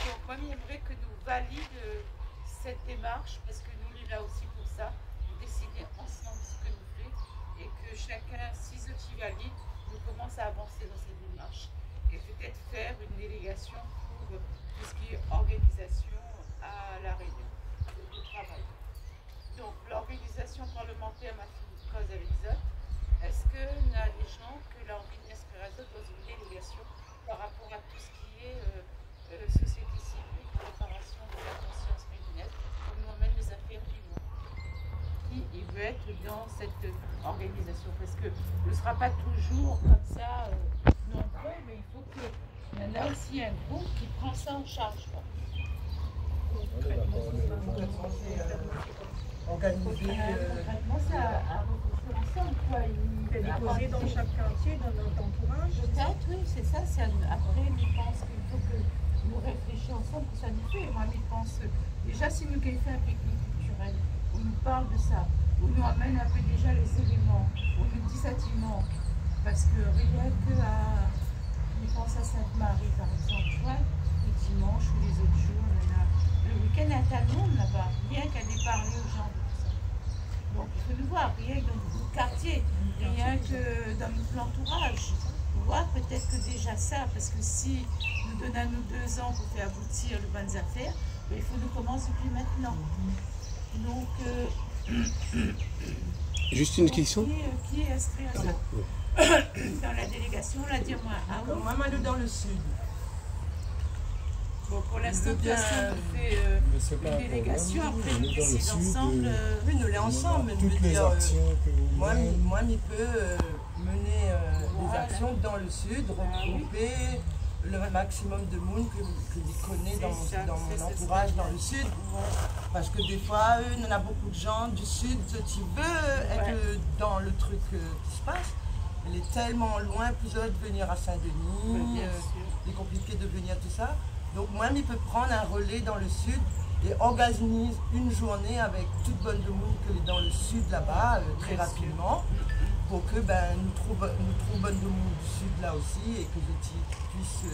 Donc moi j'aimerais que nous validions cette démarche parce que nous sommes là aussi pour ça, pour décider ensemble ce que nous faisons et que chacun, si Zoti valide, nous commence à avancer dans cette démarche et peut-être faire une délégation pour tout ce qui est organisation à la Réunion de travail. Donc l'organisation parlementaire m'a fait une cause avec Zot. Est-ce qu'il y a des gens que l'ont envie d'inscrire Zot dans une délégation par rapport à tout ce qui est société civile, préparation de la conscience réunionnaise, on nous emmène les affaires du monde. Qui veut être dans cette organisation? Parce que ce ne sera pas toujours comme ça nombreux, mais il faut qu'il y en a aussi un groupe qui prend ça en charge. Concrètement, c'est à reconstruire ensemble. C'est déposé dans chaque quartier, dans notre entourage. Peut-être, oui, c'est ça. Après, je pense qu'il faut que nous réfléchissions ensemble, que ça nous fait. Moi, je pense, déjà, si nous avons fait un pique-nique culturel, où nous parle de ça, où nous amène un peu déjà les éléments, où nous dit ça qui manque. Parce que rien que à, je pense à Sainte-Marie, par exemple, tu vois, le dimanche ou les autres jours, le week-end est à Talon là-bas, rien qu'à aller parler aux gens de tout ça. Donc il faut nous voir, rien que dans notre quartier, rien que dans notre entourage. Voir peut-être que déjà ça, parce que si nous donnons nous 2 ans pour faire aboutir les bonnes affaires, il faut nous commencer depuis maintenant. Donc, juste une question. Qui est inscrit à ça dans la délégation, on l'a dit moi. Ah oui. Moi, je suis dans le sud. Bon, pour l'instant, personne ne fait une délégation. Après, nous décidons ensemble. Oui, nous les ensemble. Mais toutes les actions que vous moi, je peux mener des actions dans le sud, regrouper le maximum de monde que je connais dans mon entourage dans le sud. Parce que des fois, il y en a beaucoup de gens du sud qui veulent être dans le truc qui se passe. Il est tellement loin, plusieurs de venir à Saint-Denis, il est compliqué de venir tout ça. Donc moi, je peux prendre un relais dans le sud et organiser une journée avec toute bonne de monde que dans le sud là-bas, très rapidement, pour que nous trouvions bonne de monde du sud là aussi et que je puisse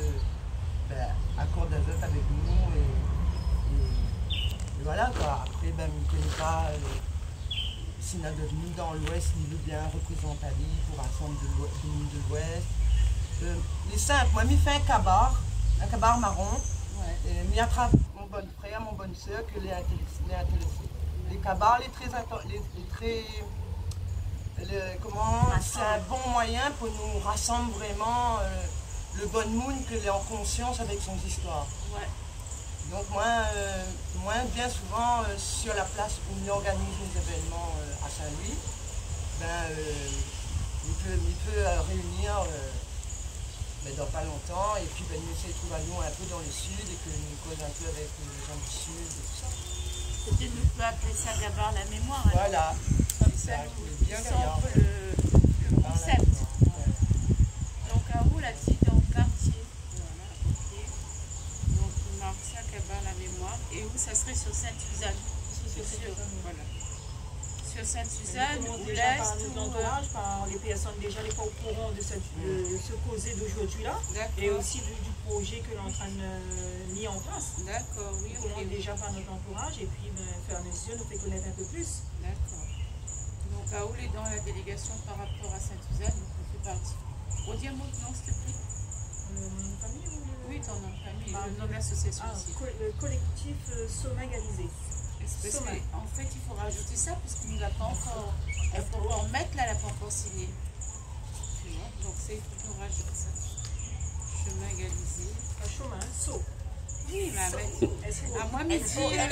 accorder d'azote avec nous. Et voilà quoi. Après, je ne connais pas si on a devenu dans l'ouest, il veut bien représenter pour ensemble de l'ouest. Les simples, moi, je fais un cabar marron. Je attrape mon bon frère, mon bonne soeur, que les intéressés. Les cabars, c'est un bon moyen pour nous rassembler vraiment le bon monde que est en conscience avec son histoire. Ouais. Donc moi, bien souvent, sur la place où on organise les événements à Saint-Louis, il peut réunir dans pas longtemps, et puis nous essayer de trouver un peu dans le sud, et que nous causons un peu avec les gens du sud et tout ça. Peut-être nous peut appeler ça d'abord la mémoire. Hein. Voilà. Comme ça, nous sommes le concept. Donc à où la petite dans le quartier. Voilà, ok. Donc on marque ça d'abord la mémoire. Et où ça serait sur Sainte-Suzanne. Voilà. Sur Sainte-Suzanne, où là, par notre entourage, par les personnes déjà les pas au courant de ce causé d'aujourd'hui-là, et aussi du projet que l'on est en train de mettre en place. D'accord, oui. On déjà par notre entourage, et puis faire un mesure, nous fait connaître un peu plus. D'accord. Donc, Aoul est dans la délégation par rapport à Sainte-Suzanne, donc on fait partie. On dit un mot de nom, s'il te plaît. Famille ou Oui, ton nom de famille, le nom de l'association aussi. Le collectif Sommet Égalisé. En fait, il faut rajouter ça parce qu'il ne l'a pas encore. Il faut en mettre là, elle n'a pas encore signé. Tu vois, donc il faut qu'on rajoute ça. Chemin égalisé. Un chemin, saut. Oui, mais à moi, midi. Un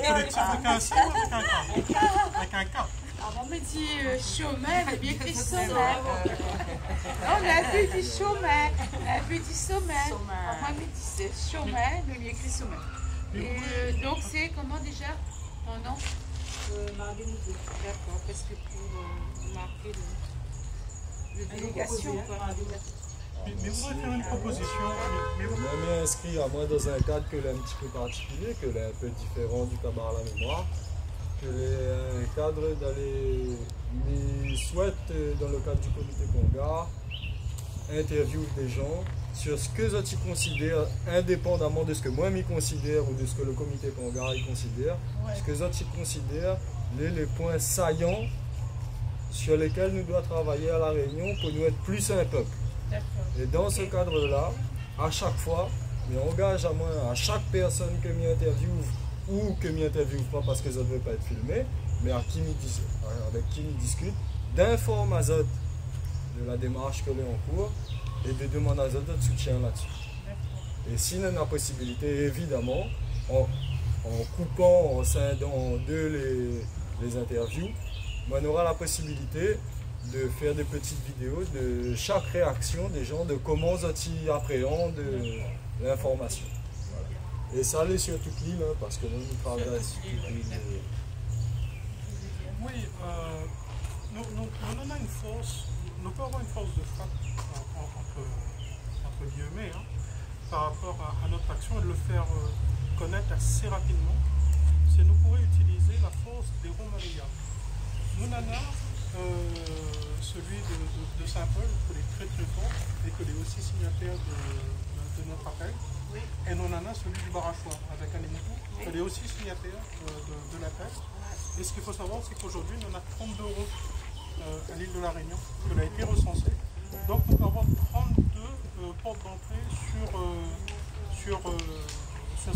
collectif avec un C ou avec un K? Avec un K. Avant me dit chemin, elle a bien écrit sommet. On a vu du chemin, on a vu du sommet. Avant me dit c'est chemin, elle a bien écrit sommet. Et donc c'est comment déjà ton nom? Marguerite. D'accord, parce que pour marquer le délégation. Mais vous voudrez faire une proposition. On m'est inscrit à moi dans un cadre que l'est un petit peu particulier, que l'est un peu différent du cabaret à la mémoire. Que un cadre d'aller, mais souhaite dans le cadre du comité Conga, interviewer des gens sur ce que ils considèrent, indépendamment de ce que moi m'y considère ou de ce que le comité Conga y considère, ce que ils considèrent les points saillants sur lesquels nous devons travailler à La Réunion pour nous être plus un peuple. Et dans ce cadre-là, à chaque fois, mais engage à moi, à chaque personne que m'y interviewe, ou que m'y interviewe pas parce que ça ne devait pas être filmé, mais avec qui m'y discute, d'informer à Zot de la démarche que l'on est en cours et de demander à Zot de soutien là-dessus. Et s'il y a la possibilité, évidemment, en coupant, en scindant en deux les interviews, on aura la possibilité de faire des petites vidéos de chaque réaction des gens, de comment ils appréhendent l'information. Et ça allait sur toute l'île, hein, parce que nous travaillons sur toute l'île. Oui, nous on a une force, nous pouvons avoir une force de frappe entre guillemets, hein, par rapport à notre action et de le faire connaître assez rapidement. C'est nous pourrions utiliser la force des Romaléas. Mounana, celui de Saint-Paul, que est très très fort et que est aussi signataire de notre appel. Oui. Et Nonana, celui du Barachois, avec Anémoutou, elle est aussi signataire de l'appel. Et ce qu'il faut savoir, c'est qu'aujourd'hui, on a 32 euros à l'île de la Réunion, qui a été recensée. Donc, on peut avoir 32 portes d'entrée sur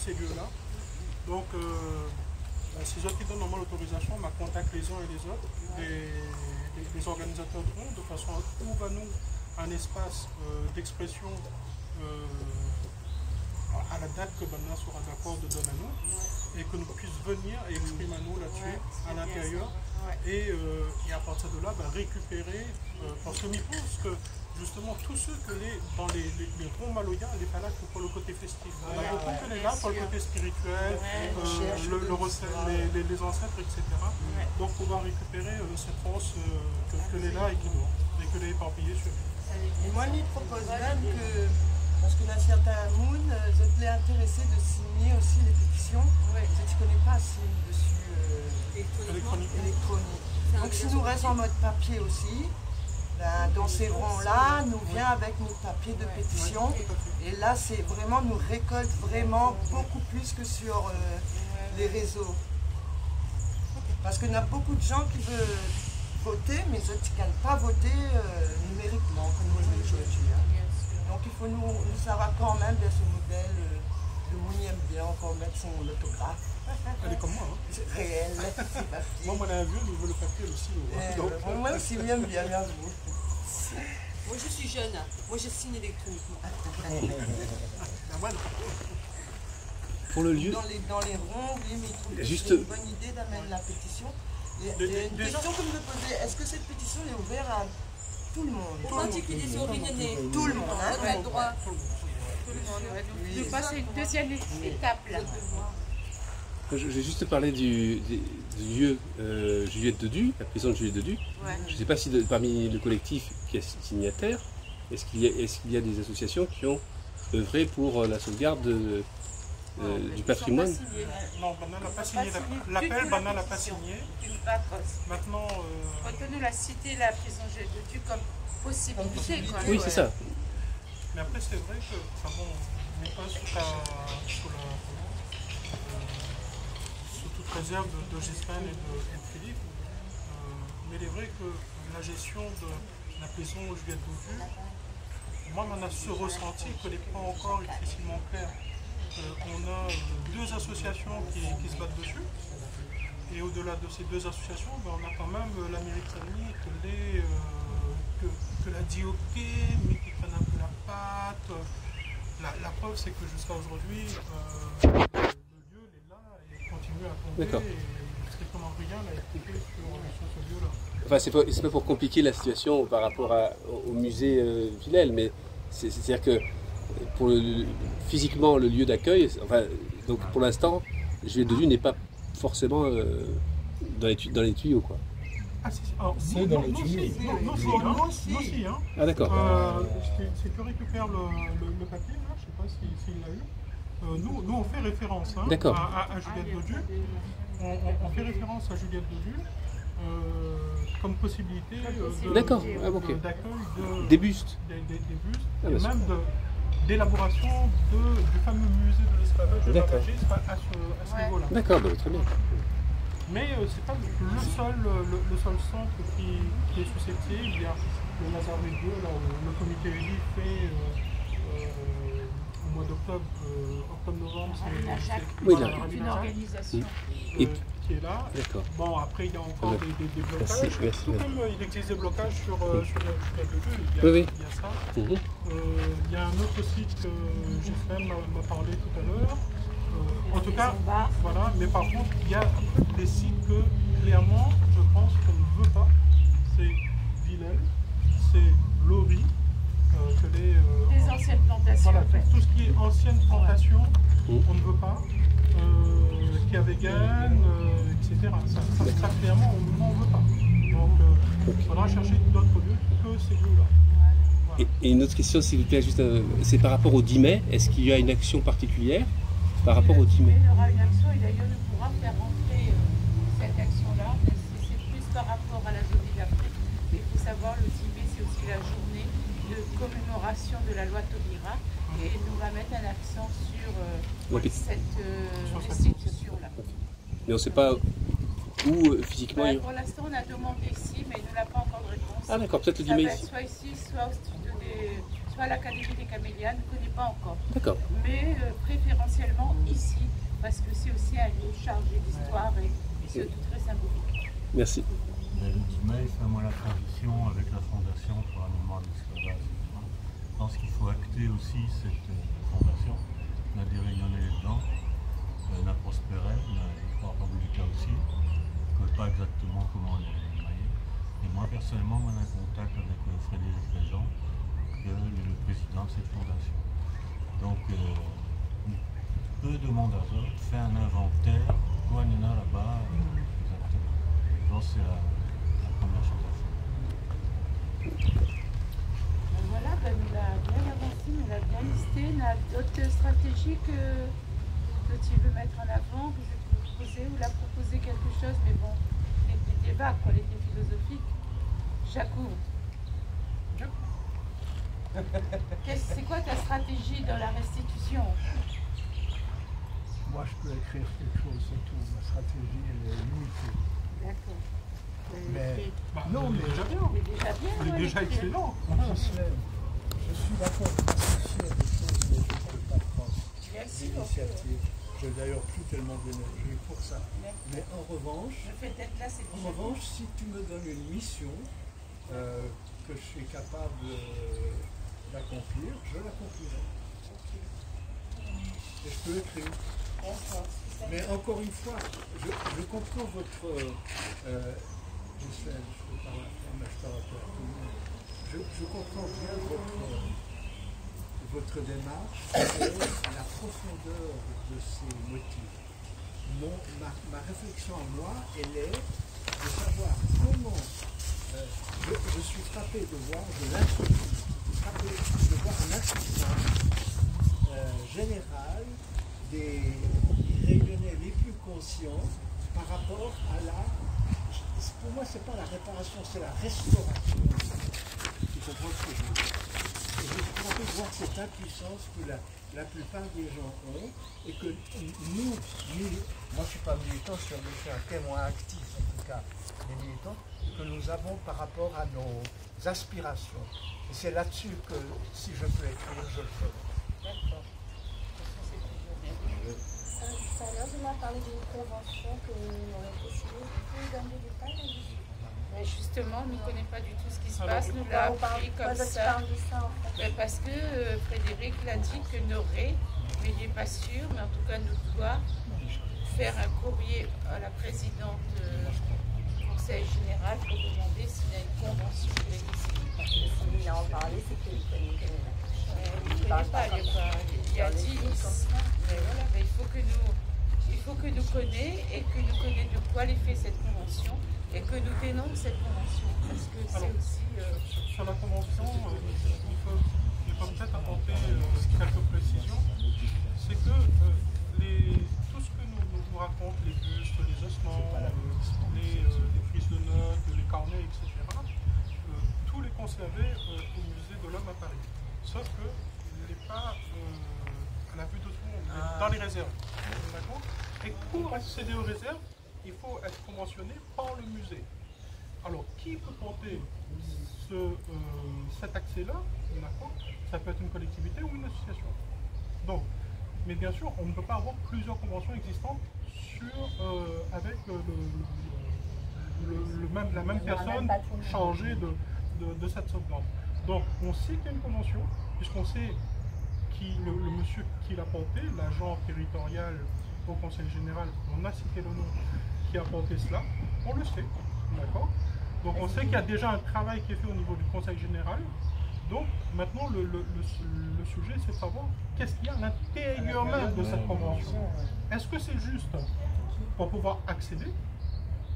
ces lieux-là. Donc, si eux qui donnent normalement l'autorisation, on contacte les uns et les autres, les organisateurs de ronds, de façon à ouvrir un espace d'expression à la date que Bana sera d'accord de donner à nous, et que nous puissions venir et exprimer à nous là-dessus, à l'intérieur, et à partir de là, récupérer, parce que je pense que justement tous ceux que dans les ronds maloyens, elle n'est pas là que pour le côté festif. On a beaucoup que les là pour le côté spirituel, les ancêtres, etc. Donc pouvoir récupérer cette force que les là et que les éparpiller sur. Et moi, je propose même que, parce que dans certains moons, je t'ai intéressé de signer aussi les pétitions. Je ne connais pas assez dessus électronique. Donc si nous restons en mode papier aussi, dans ces ronds-là, nous vient avec nos papiers de pétition. Et là, c'est vraiment, nous récolte vraiment beaucoup plus que sur les réseaux. Parce qu'il y a beaucoup de gens qui veulent voter, mais ceux qui ne veulent pas voter numériquement, comme nous aujourd'hui. Donc il faut nous savoir quand même bien ce modèle de Mouni aime bien encore mettre son autographe. Elle est comme moi. Hein. Réel, c'est papier. Moi, on a vu, nous veut le papier aussi. Moi aussi, j'aime bien, j'avoue. Moi, je suis jeune. Moi, je signe électroniquement. Pour le lieu. Dans les ronds, oui, mais juste... c'est une bonne idée d'amener la pétition. Il y a une question que vous me posez, est-ce que cette pétition est ouverte à tout le monde? Pour particulier sur Rignonnet. Tout le monde, hein? On a le droit. Nous passons une deuxième étape là. Je vais juste parler du lieu Juliette Dedu, la prison de Juliette Dedu. Je ne sais pas si parmi le collectif qui est signataire, est-ce qu'il y a des associations qui ont œuvré pour la sauvegarde du patrimoine. Non, Bana n'a pas signé. L'appel, Bana n'a pas signé. Maintenant. Retenons la cité, la prison de Dieu comme possibilité. Quoi. Oui, c'est ça. Mais après, c'est vrai que, enfin bon, on n'est pas sous toute réserve de Gisèle et de Philippe. Mais il est vrai que la gestion de la prison où je viens de vue, moi, on a ce ressenti que n'est pas encore excessivement clair. On a deux associations qui se battent dessus. Et au-delà de ces deux associations, on a quand même la mairie de Saint-Denis que la dit ok, mais qui prennent un peu la patte. La preuve, c'est que jusqu'à aujourd'hui, le lieu est là et continue à tomber. Et strictement rien n'a été fait sur ce lieu-là. Enfin, c'est pas pour compliquer la situation par rapport au musée Villèle, mais c'est-à-dire que physiquement, le lieu d'accueil, enfin, donc pour l'instant, Juliette de Dieu n'est pas forcément dans les tuyaux, quoi. Ah, c'est dans les tuyaux. Non, si. Ah, d'accord. C'est que récupère le papier, là, je ne sais pas s'il l'a eu. Nous, on fait référence à Juliette de Dieu. On fait référence à Juliette de Dieu comme possibilité d'accueil des bustes. Des bustes, et même d'élaboration du fameux musée de l'esclavage de Lavagiste à ce niveau-là. D'accord, très bien. Mais ce n'est pas le seul centre qui est susceptible. Il y a le Lazare des Dieux, là, où le comité élu fait au mois d'octobre, octobre-novembre, c'est une organisation qui est là. Bon, après, il y a encore des blocages. Tout comme il existe des blocages sur le jeu, il y a ça. Il y a un autre site que Gisèle m'a parlé tout à l'heure. En tout cas, voilà, mais par contre, il y a des sites que, clairement, je pense qu'on ne veut pas. C'est Villèle, c'est Laurie, des anciennes plantations. Voilà, tout ce qui est ancienne plantation, on ne veut pas. Qui a vegan, etc. Ça, clairement, on n'en veut pas. Donc, il faudra chercher d'autres lieux que ces lieux-là. Voilà. Et une autre question, s'il vous plaît, c'est par rapport au 10 mai. Est-ce qu'il y a une action particulière par rapport au 10 mai? Il y aura une action et d'ailleurs, on pourra faire rentrer cette action-là. C'est plus par rapport à la journée d'après. Il faut savoir, le 10 mai, c'est aussi la journée de commémoration de la loi Taubira. Et nous va mettre un accent sur cette restitution-là. Mais on ne sait pas où physiquement. Pour l'instant, on a demandé ici, mais il ne l'a pas encore de réponse. Ah d'accord, peut-être le 10 mai ici. Soit ici, soit au studio soit à l'Académie des Camélias, on ne connaît pas encore. D'accord. Mais préférentiellement ici, parce que c'est aussi un lieu chargé d'histoire et surtout très symbolique. Merci. Le 10 mai, c'est moi la transition avec la Fondation pour la mémoire de l'esclavage. Je pense qu'il faut acter aussi cette fondation. On a des réunionnais dedans, n'a prospéré, je crois pas le cas aussi. Je ne sais pas exactement comment les mailler. Et moi personnellement, on a un contact avec Frédéric Régent, le président de cette fondation. Donc, peu de monde à eux, fait un inventaire, quoi il y en a là-bas, exactement. Je pense que c'est la première chose à faire. Voilà, nous l'a bien avancé, nous l'a bien listé. On a d'autres stratégies que tu veux mettre en avant, que je peux proposer, ou la proposer quelque chose, mais bon, les débats, quoi, les philosophiques. Jacou. C'est quoi ta stratégie dans la restitution? Moi, je peux écrire quelque chose, c'est tout. Ma stratégie, elle est limitée. D'accord. Non, mais déjà bien. Elle est déjà excellent. Je suis d'accord, je suis fier des choses, mais je ne peux pas prendre l'initiative. Je n'ai d'ailleurs plus tellement d'énergie pour ça. Mais en revanche, si tu me donnes une mission que je suis capable d'accomplir, je l'accomplirai. Et je peux écrire. Mais encore une fois, je comprends votre... je comprends bien votre démarche et la profondeur de ces motifs. Ma réflexion à moi, elle est de savoir comment je suis frappé de voir de voir une assistance générale des Réunionnais les plus conscients par rapport à la... Pour moi, c'est pas la réparation, c'est la restauration. Tu comprends ce que je veux dire? Et je crois que voir cette impuissance que la plupart des gens ont et que nous, moi je suis pas militant, je suis un témoin actif en tout cas des militants, que nous avons par rapport à nos aspirations. Et c'est là-dessus que si je peux écrire, je le ferai. D'accord. Tout à l'heure, vous m'avez parlé d'une convention que nous aurait été signée. Vous pouvez nous donner des détails là-dessus? Mais justement, on ne connaît pas du tout ce qui se Alors, passe. Nous l'a appris comme ça. En fait. Parce que Frédéric l'a dit que Noré, mais il n'est pas sûr, mais en tout cas nous doit faire un courrier à la présidente du Conseil général pour demander s'il y a une convention qui est ici. S'il a en parlé, c'est qu'il connaît la Il ne connaît pas, il a dit, mais voilà, mais il faut que nous connaissions et que nous connaissions de quoi elle fait cette convention et que nous dénoncions cette convention. Parce que c'est aussi... Sur la convention, il faut peut-être apporter quelques précisions. C'est que tout ce que nous racontent, les bustes, les ossements, les prises de notes, les carnets, etc., tout est conservé au musée de l'Homme à Paris. Sauf qu'il n'est pas à la vue de tout le monde, dans les réserves. D'accord? Et pour accéder aux réserves, il faut être conventionné par le musée. Alors, qui peut porter cet accès-là? Ça peut être une collectivité ou une association. Donc, mais bien sûr, on ne peut pas avoir plusieurs conventions existantes avec la même personne chargée de cette sauvegarde. Donc, on sait qu'il y a une convention, puisqu'on sait le monsieur qui l'a porté, l'agent territorial au Conseil général, on a cité le nom, qui a porté cela, on le sait, d'accord? Donc on sait qu'il y a déjà un travail qui est fait au niveau du Conseil général. Donc maintenant le sujet c'est de savoir qu'est-ce qu'il y a à l'intérieur même de cette convention. Est-ce que c'est juste pour pouvoir accéder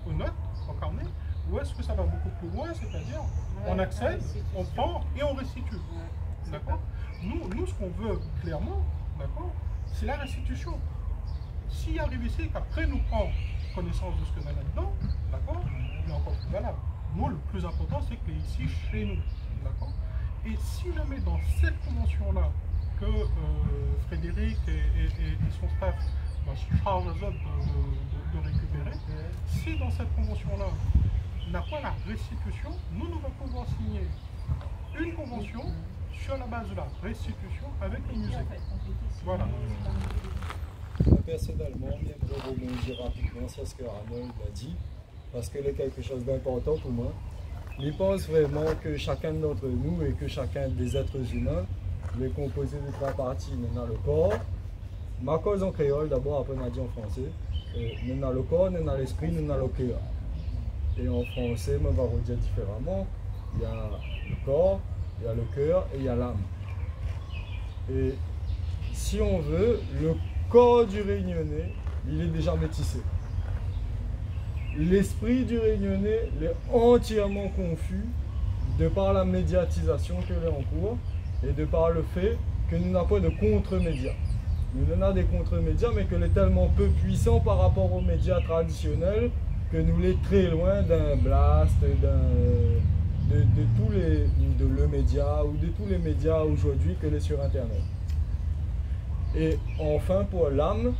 aux notes, au carnet, ou est-ce que ça va beaucoup plus loin, c'est-à-dire on accède, on prend et on restitue. D'accord? Nous ce qu'on veut clairement, d'accord, c'est la restitution. S'il arrive ici qu'après nous prend connaissance de ce que nous avons là-dedans, d'accord, il est encore plus valable. Nous, le plus important, c'est qu'il est ici chez nous, d'accord. Et si jamais dans cette convention-là, que Frédéric et son staff chargent les autres de récupérer, si dans cette convention-là, il n'a pas la restitution, nous allons pouvoir signer une convention sur la base de la restitution avec le musée. Voilà. Personnellement, bien que je rebondis rapidement sur ce que Arnold a dit, parce que c'est quelque chose d'important pour moi. Je pense vraiment que chacun d'entre nous et que chacun des êtres humains est composé de trois parties. Nous avons le corps, ma cause en créole d'abord, après on a dit en français. Nous avons le corps, nous avons l'esprit, nous avons le cœur. Et en français, on va redire différemment. Il y a le corps, il y a le cœur et il y a l'âme. Et si on veut, le corps du Réunionnais, il est déjà métissé. L'esprit du Réunionnais est entièrement confus de par la médiatisation que l'on court et de par le fait que nous n'avons pas de contre-médias. Nous en avons des contre-médias, mais que les tellement peu puissants par rapport aux médias traditionnels que nous les très loin d'un blast, de tous les le média ou de tous les médias aujourd'hui que les sur Internet. Et enfin, pour l'âme,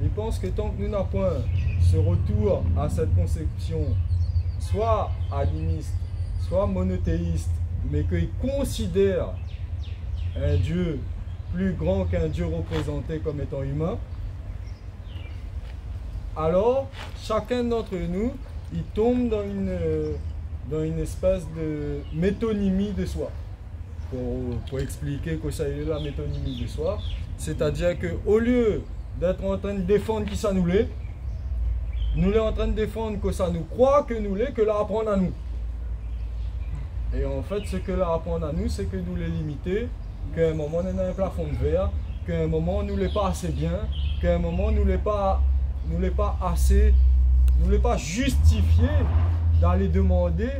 je pense que tant que nous n'avons point ce retour à cette conception, soit animiste, soit monothéiste, mais qu'il considère un Dieu plus grand qu'un Dieu représenté comme étant humain, alors chacun d'entre nous, il tombe dans une espèce de métonymie de soi. Pour expliquer que ça est la métonymie de soi, c'est-à-dire qu'au lieu d'être en train de défendre qui ça nous l'est, nous sommes en train de défendre que ça nous croit que nous l'est, que là apprendre à nous. Et en fait, ce que là apprendre à nous, c'est que nous les limiter, qu'à un moment on a un plafond de verre, qu'à un moment nous l'est pas assez bien, qu'à un moment nous l'est pas assez, nous l'est pas justifié d'aller demander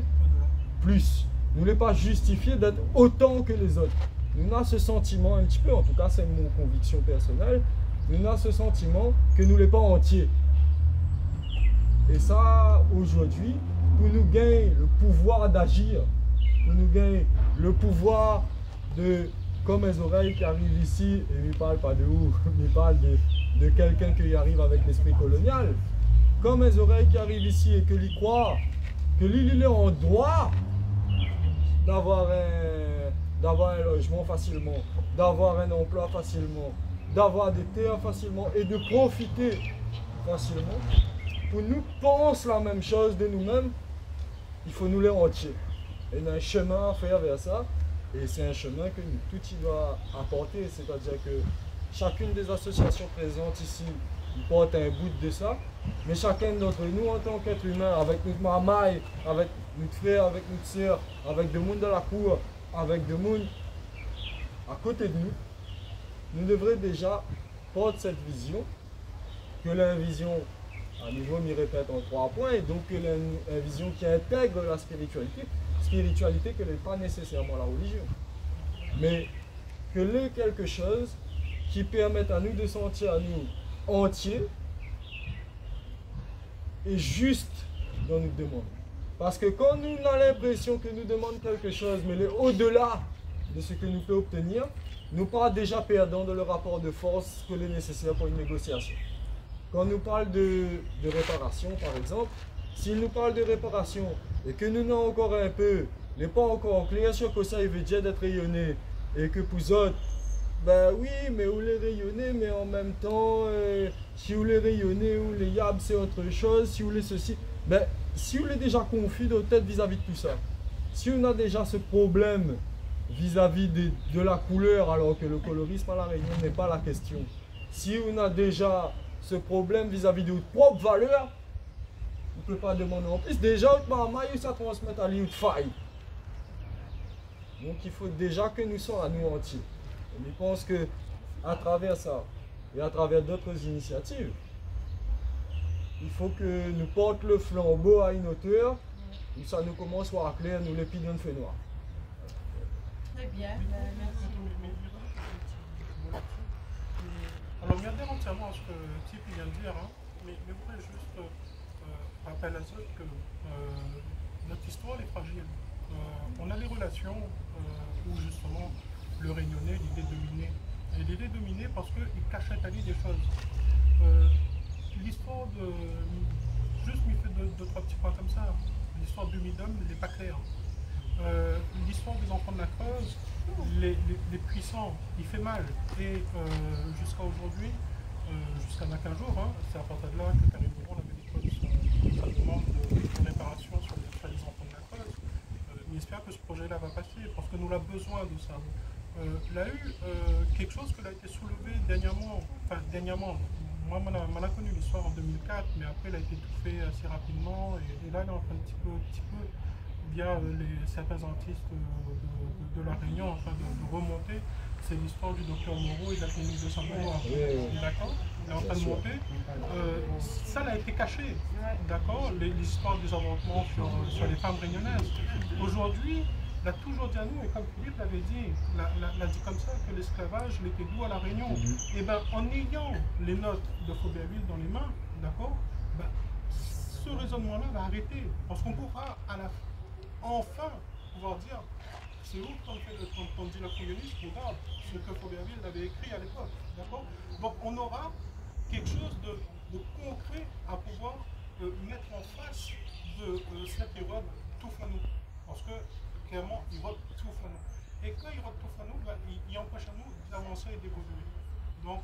plus. Nous l'est pas justifié d'être autant que les autres. Nous avons ce sentiment un petit peu, en tout cas c'est mon conviction personnelle, nous avons ce sentiment que nous ne sommes pas entiers. Et ça, aujourd'hui, pour nous gagner le pouvoir d'agir, pour nous gagner le pouvoir de, comme les oreilles qui arrivent ici, et ne parle pas de où, mais parle de quelqu'un qui arrive avec l'esprit colonial, comme les oreilles qui arrivent ici et que l'y croient, que l'île est en droit d'avoir un logement facilement, d'avoir un emploi facilement, d'avoir des terres facilement et de profiter facilement. Pour nous pense la même chose de nous-mêmes, il faut nous les entiers. Et il y a un chemin à faire vers ça, et c'est un chemin que nous tous y doit apporter, c'est-à-dire que chacune des associations présentes ici, il porte un bout de ça, mais chacun d'entre nous en tant qu'être humain, avec notre mamaille, avec notre frère, avec notre sœur, avec des monde dans la cour, avec des monde à côté de nous, nous devrions déjà porter cette vision, que la vision, à nouveau, m'y répète en 3 points, et donc que la vision qui intègre la spiritualité que n'est pas nécessairement la religion, mais que l'est quelque chose qui permette à nous de sentir à nous entiers et juste dans nos demandes. Parce que quand nous avons l'impression que nous demandons quelque chose, mais au-delà de ce que nous pouvons obtenir, nous parlons déjà perdants de le rapport de force que est nécessaire pour une négociation. Quand nous parle de réparation, par exemple, s'il nous parle de réparation et que nous n'avons encore un peu, n'est pas encore clair sur que ça il veut dire d'être rayonné et que pour autres, ben oui, mais où les rayonner, mais en même temps, si vous les rayonner ou les yab, c'est autre chose, si vous les ceci, ben si vous les déjà confus de tête vis-à-vis de tout ça, si on a déjà ce problème vis-à-vis de la couleur alors que le colorisme à la Réunion n'est pas la question, si on a déjà ce problème vis-à-vis de votre propre valeur, on ne peut pas demander en plus. Déjà, ça transmet à l'île de faille. Donc il faut déjà que nous soyons à nous entiers. Et je pense qu'à travers ça et à travers d'autres initiatives, il faut que nous portions le flambeau à une hauteur où ça nous commence à clair, nous les piliers de feu noir. Très bien, merci. Alors, je m'adhère entièrement à ce que Tip vient de dire, hein, mais je voudrais juste rappeler à ceux que notre histoire est fragile. On a des relations où justement le Réunionnais, l'idée dominée. Et l'idée dominée parce qu'il cachait à lui des choses. L'histoire de... Juste m'y fait deux, trois petits points comme ça. L'histoire du Midom n'est pas claire. L'histoire des enfants de la Creuse, les puissants, il fait mal. Et jusqu'à aujourd'hui, jusqu'à 15 jours, hein, c'est à partir de là que Karim Bouron avait déposé sa demande de réparation sur les actuels enfants de la Creuse. On espère que ce projet-là va passer parce que nous avons besoin de ça. Il y a eu quelque chose qui a été soulevé dernièrement, moi on a connu l'histoire en 2004, mais après elle a été étouffée assez rapidement et là elle est en train un petit peu via certains artistes de la Réunion en train de remonter. C'est l'histoire du docteur Moreau et de la clinique de Saint-Benoît. D'accord ? Il est en train de monter. Ça a été caché. D'accord ? Les histoires des avortements sur les femmes réunionnaises. Aujourd'hui, il a toujours dit à nous, et comme Philippe l'avait dit, l'a dit comme ça, que l'esclavage était doux à la Réunion. Et bien, en ayant les notes de Fauberville dans les mains, d'accord, ben, ce raisonnement-là va arrêter. Parce qu'on pourra enfin pouvoir dire, c'est où quand on dit le communiste, regarde ce que Fauberville avait écrit à l'époque. D'accord. Donc, on aura quelque chose de concret à pouvoir mettre en face de cette Europe tout à nous. Parce que clairement, il vote tout à nous. Et quand il vote tout à nous, bah, il empêche à nous d'avancer et d'évoluer. Donc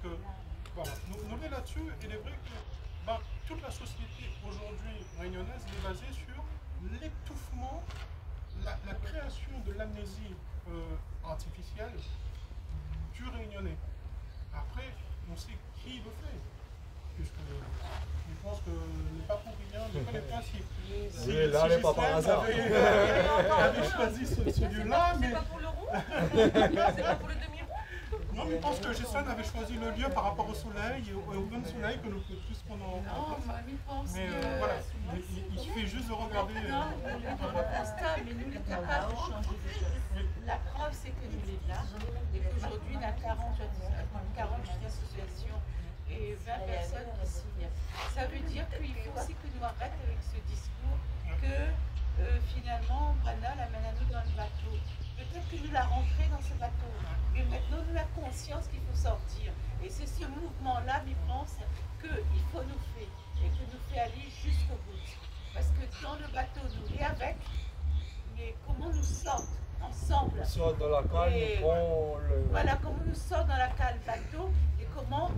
voilà, nous sommes là-dessus. Et il est vrai que bah, toute la société aujourd'hui réunionnaise est basée sur l'étouffement, la création de l'amnésie artificielle du réunionnais. Après, on sait qui le fait. Puisque je pense que les papouillants ne connaissent pas si là, les papas hasard avait choisi ce lieu-là, mais... C'est pas pour le rond? C'est pas pour le demi-rond? Non, mais je pense que Gesson avait choisi le lieu par rapport au soleil et au bon soleil que nous tous pendant. Mais voilà, il suffit juste de regarder. Mais nous, les capables de changer. La preuve, c'est que nous, les là, et qu'aujourd'hui, il y a 40 associations et 20 personnes qui signent. Ça veut dire qu'il faut aussi que nous arrêtions avec ce discours que finalement, Brana l'amène à nous dans le bateau. Peut-être que nous la rentrée dans ce bateau, mais maintenant nous avons conscience qu'il faut sortir. Et c'est ce mouvement-là, je pense, qu'il faut nous faire et que nous fait aller jusqu'au bout. Parce que dans le bateau, nous et avec, mais comment nous sortent ensemble. Soit dans la cale, et nous prend le... Voilà, comment nous sort dans la cale bateau et comment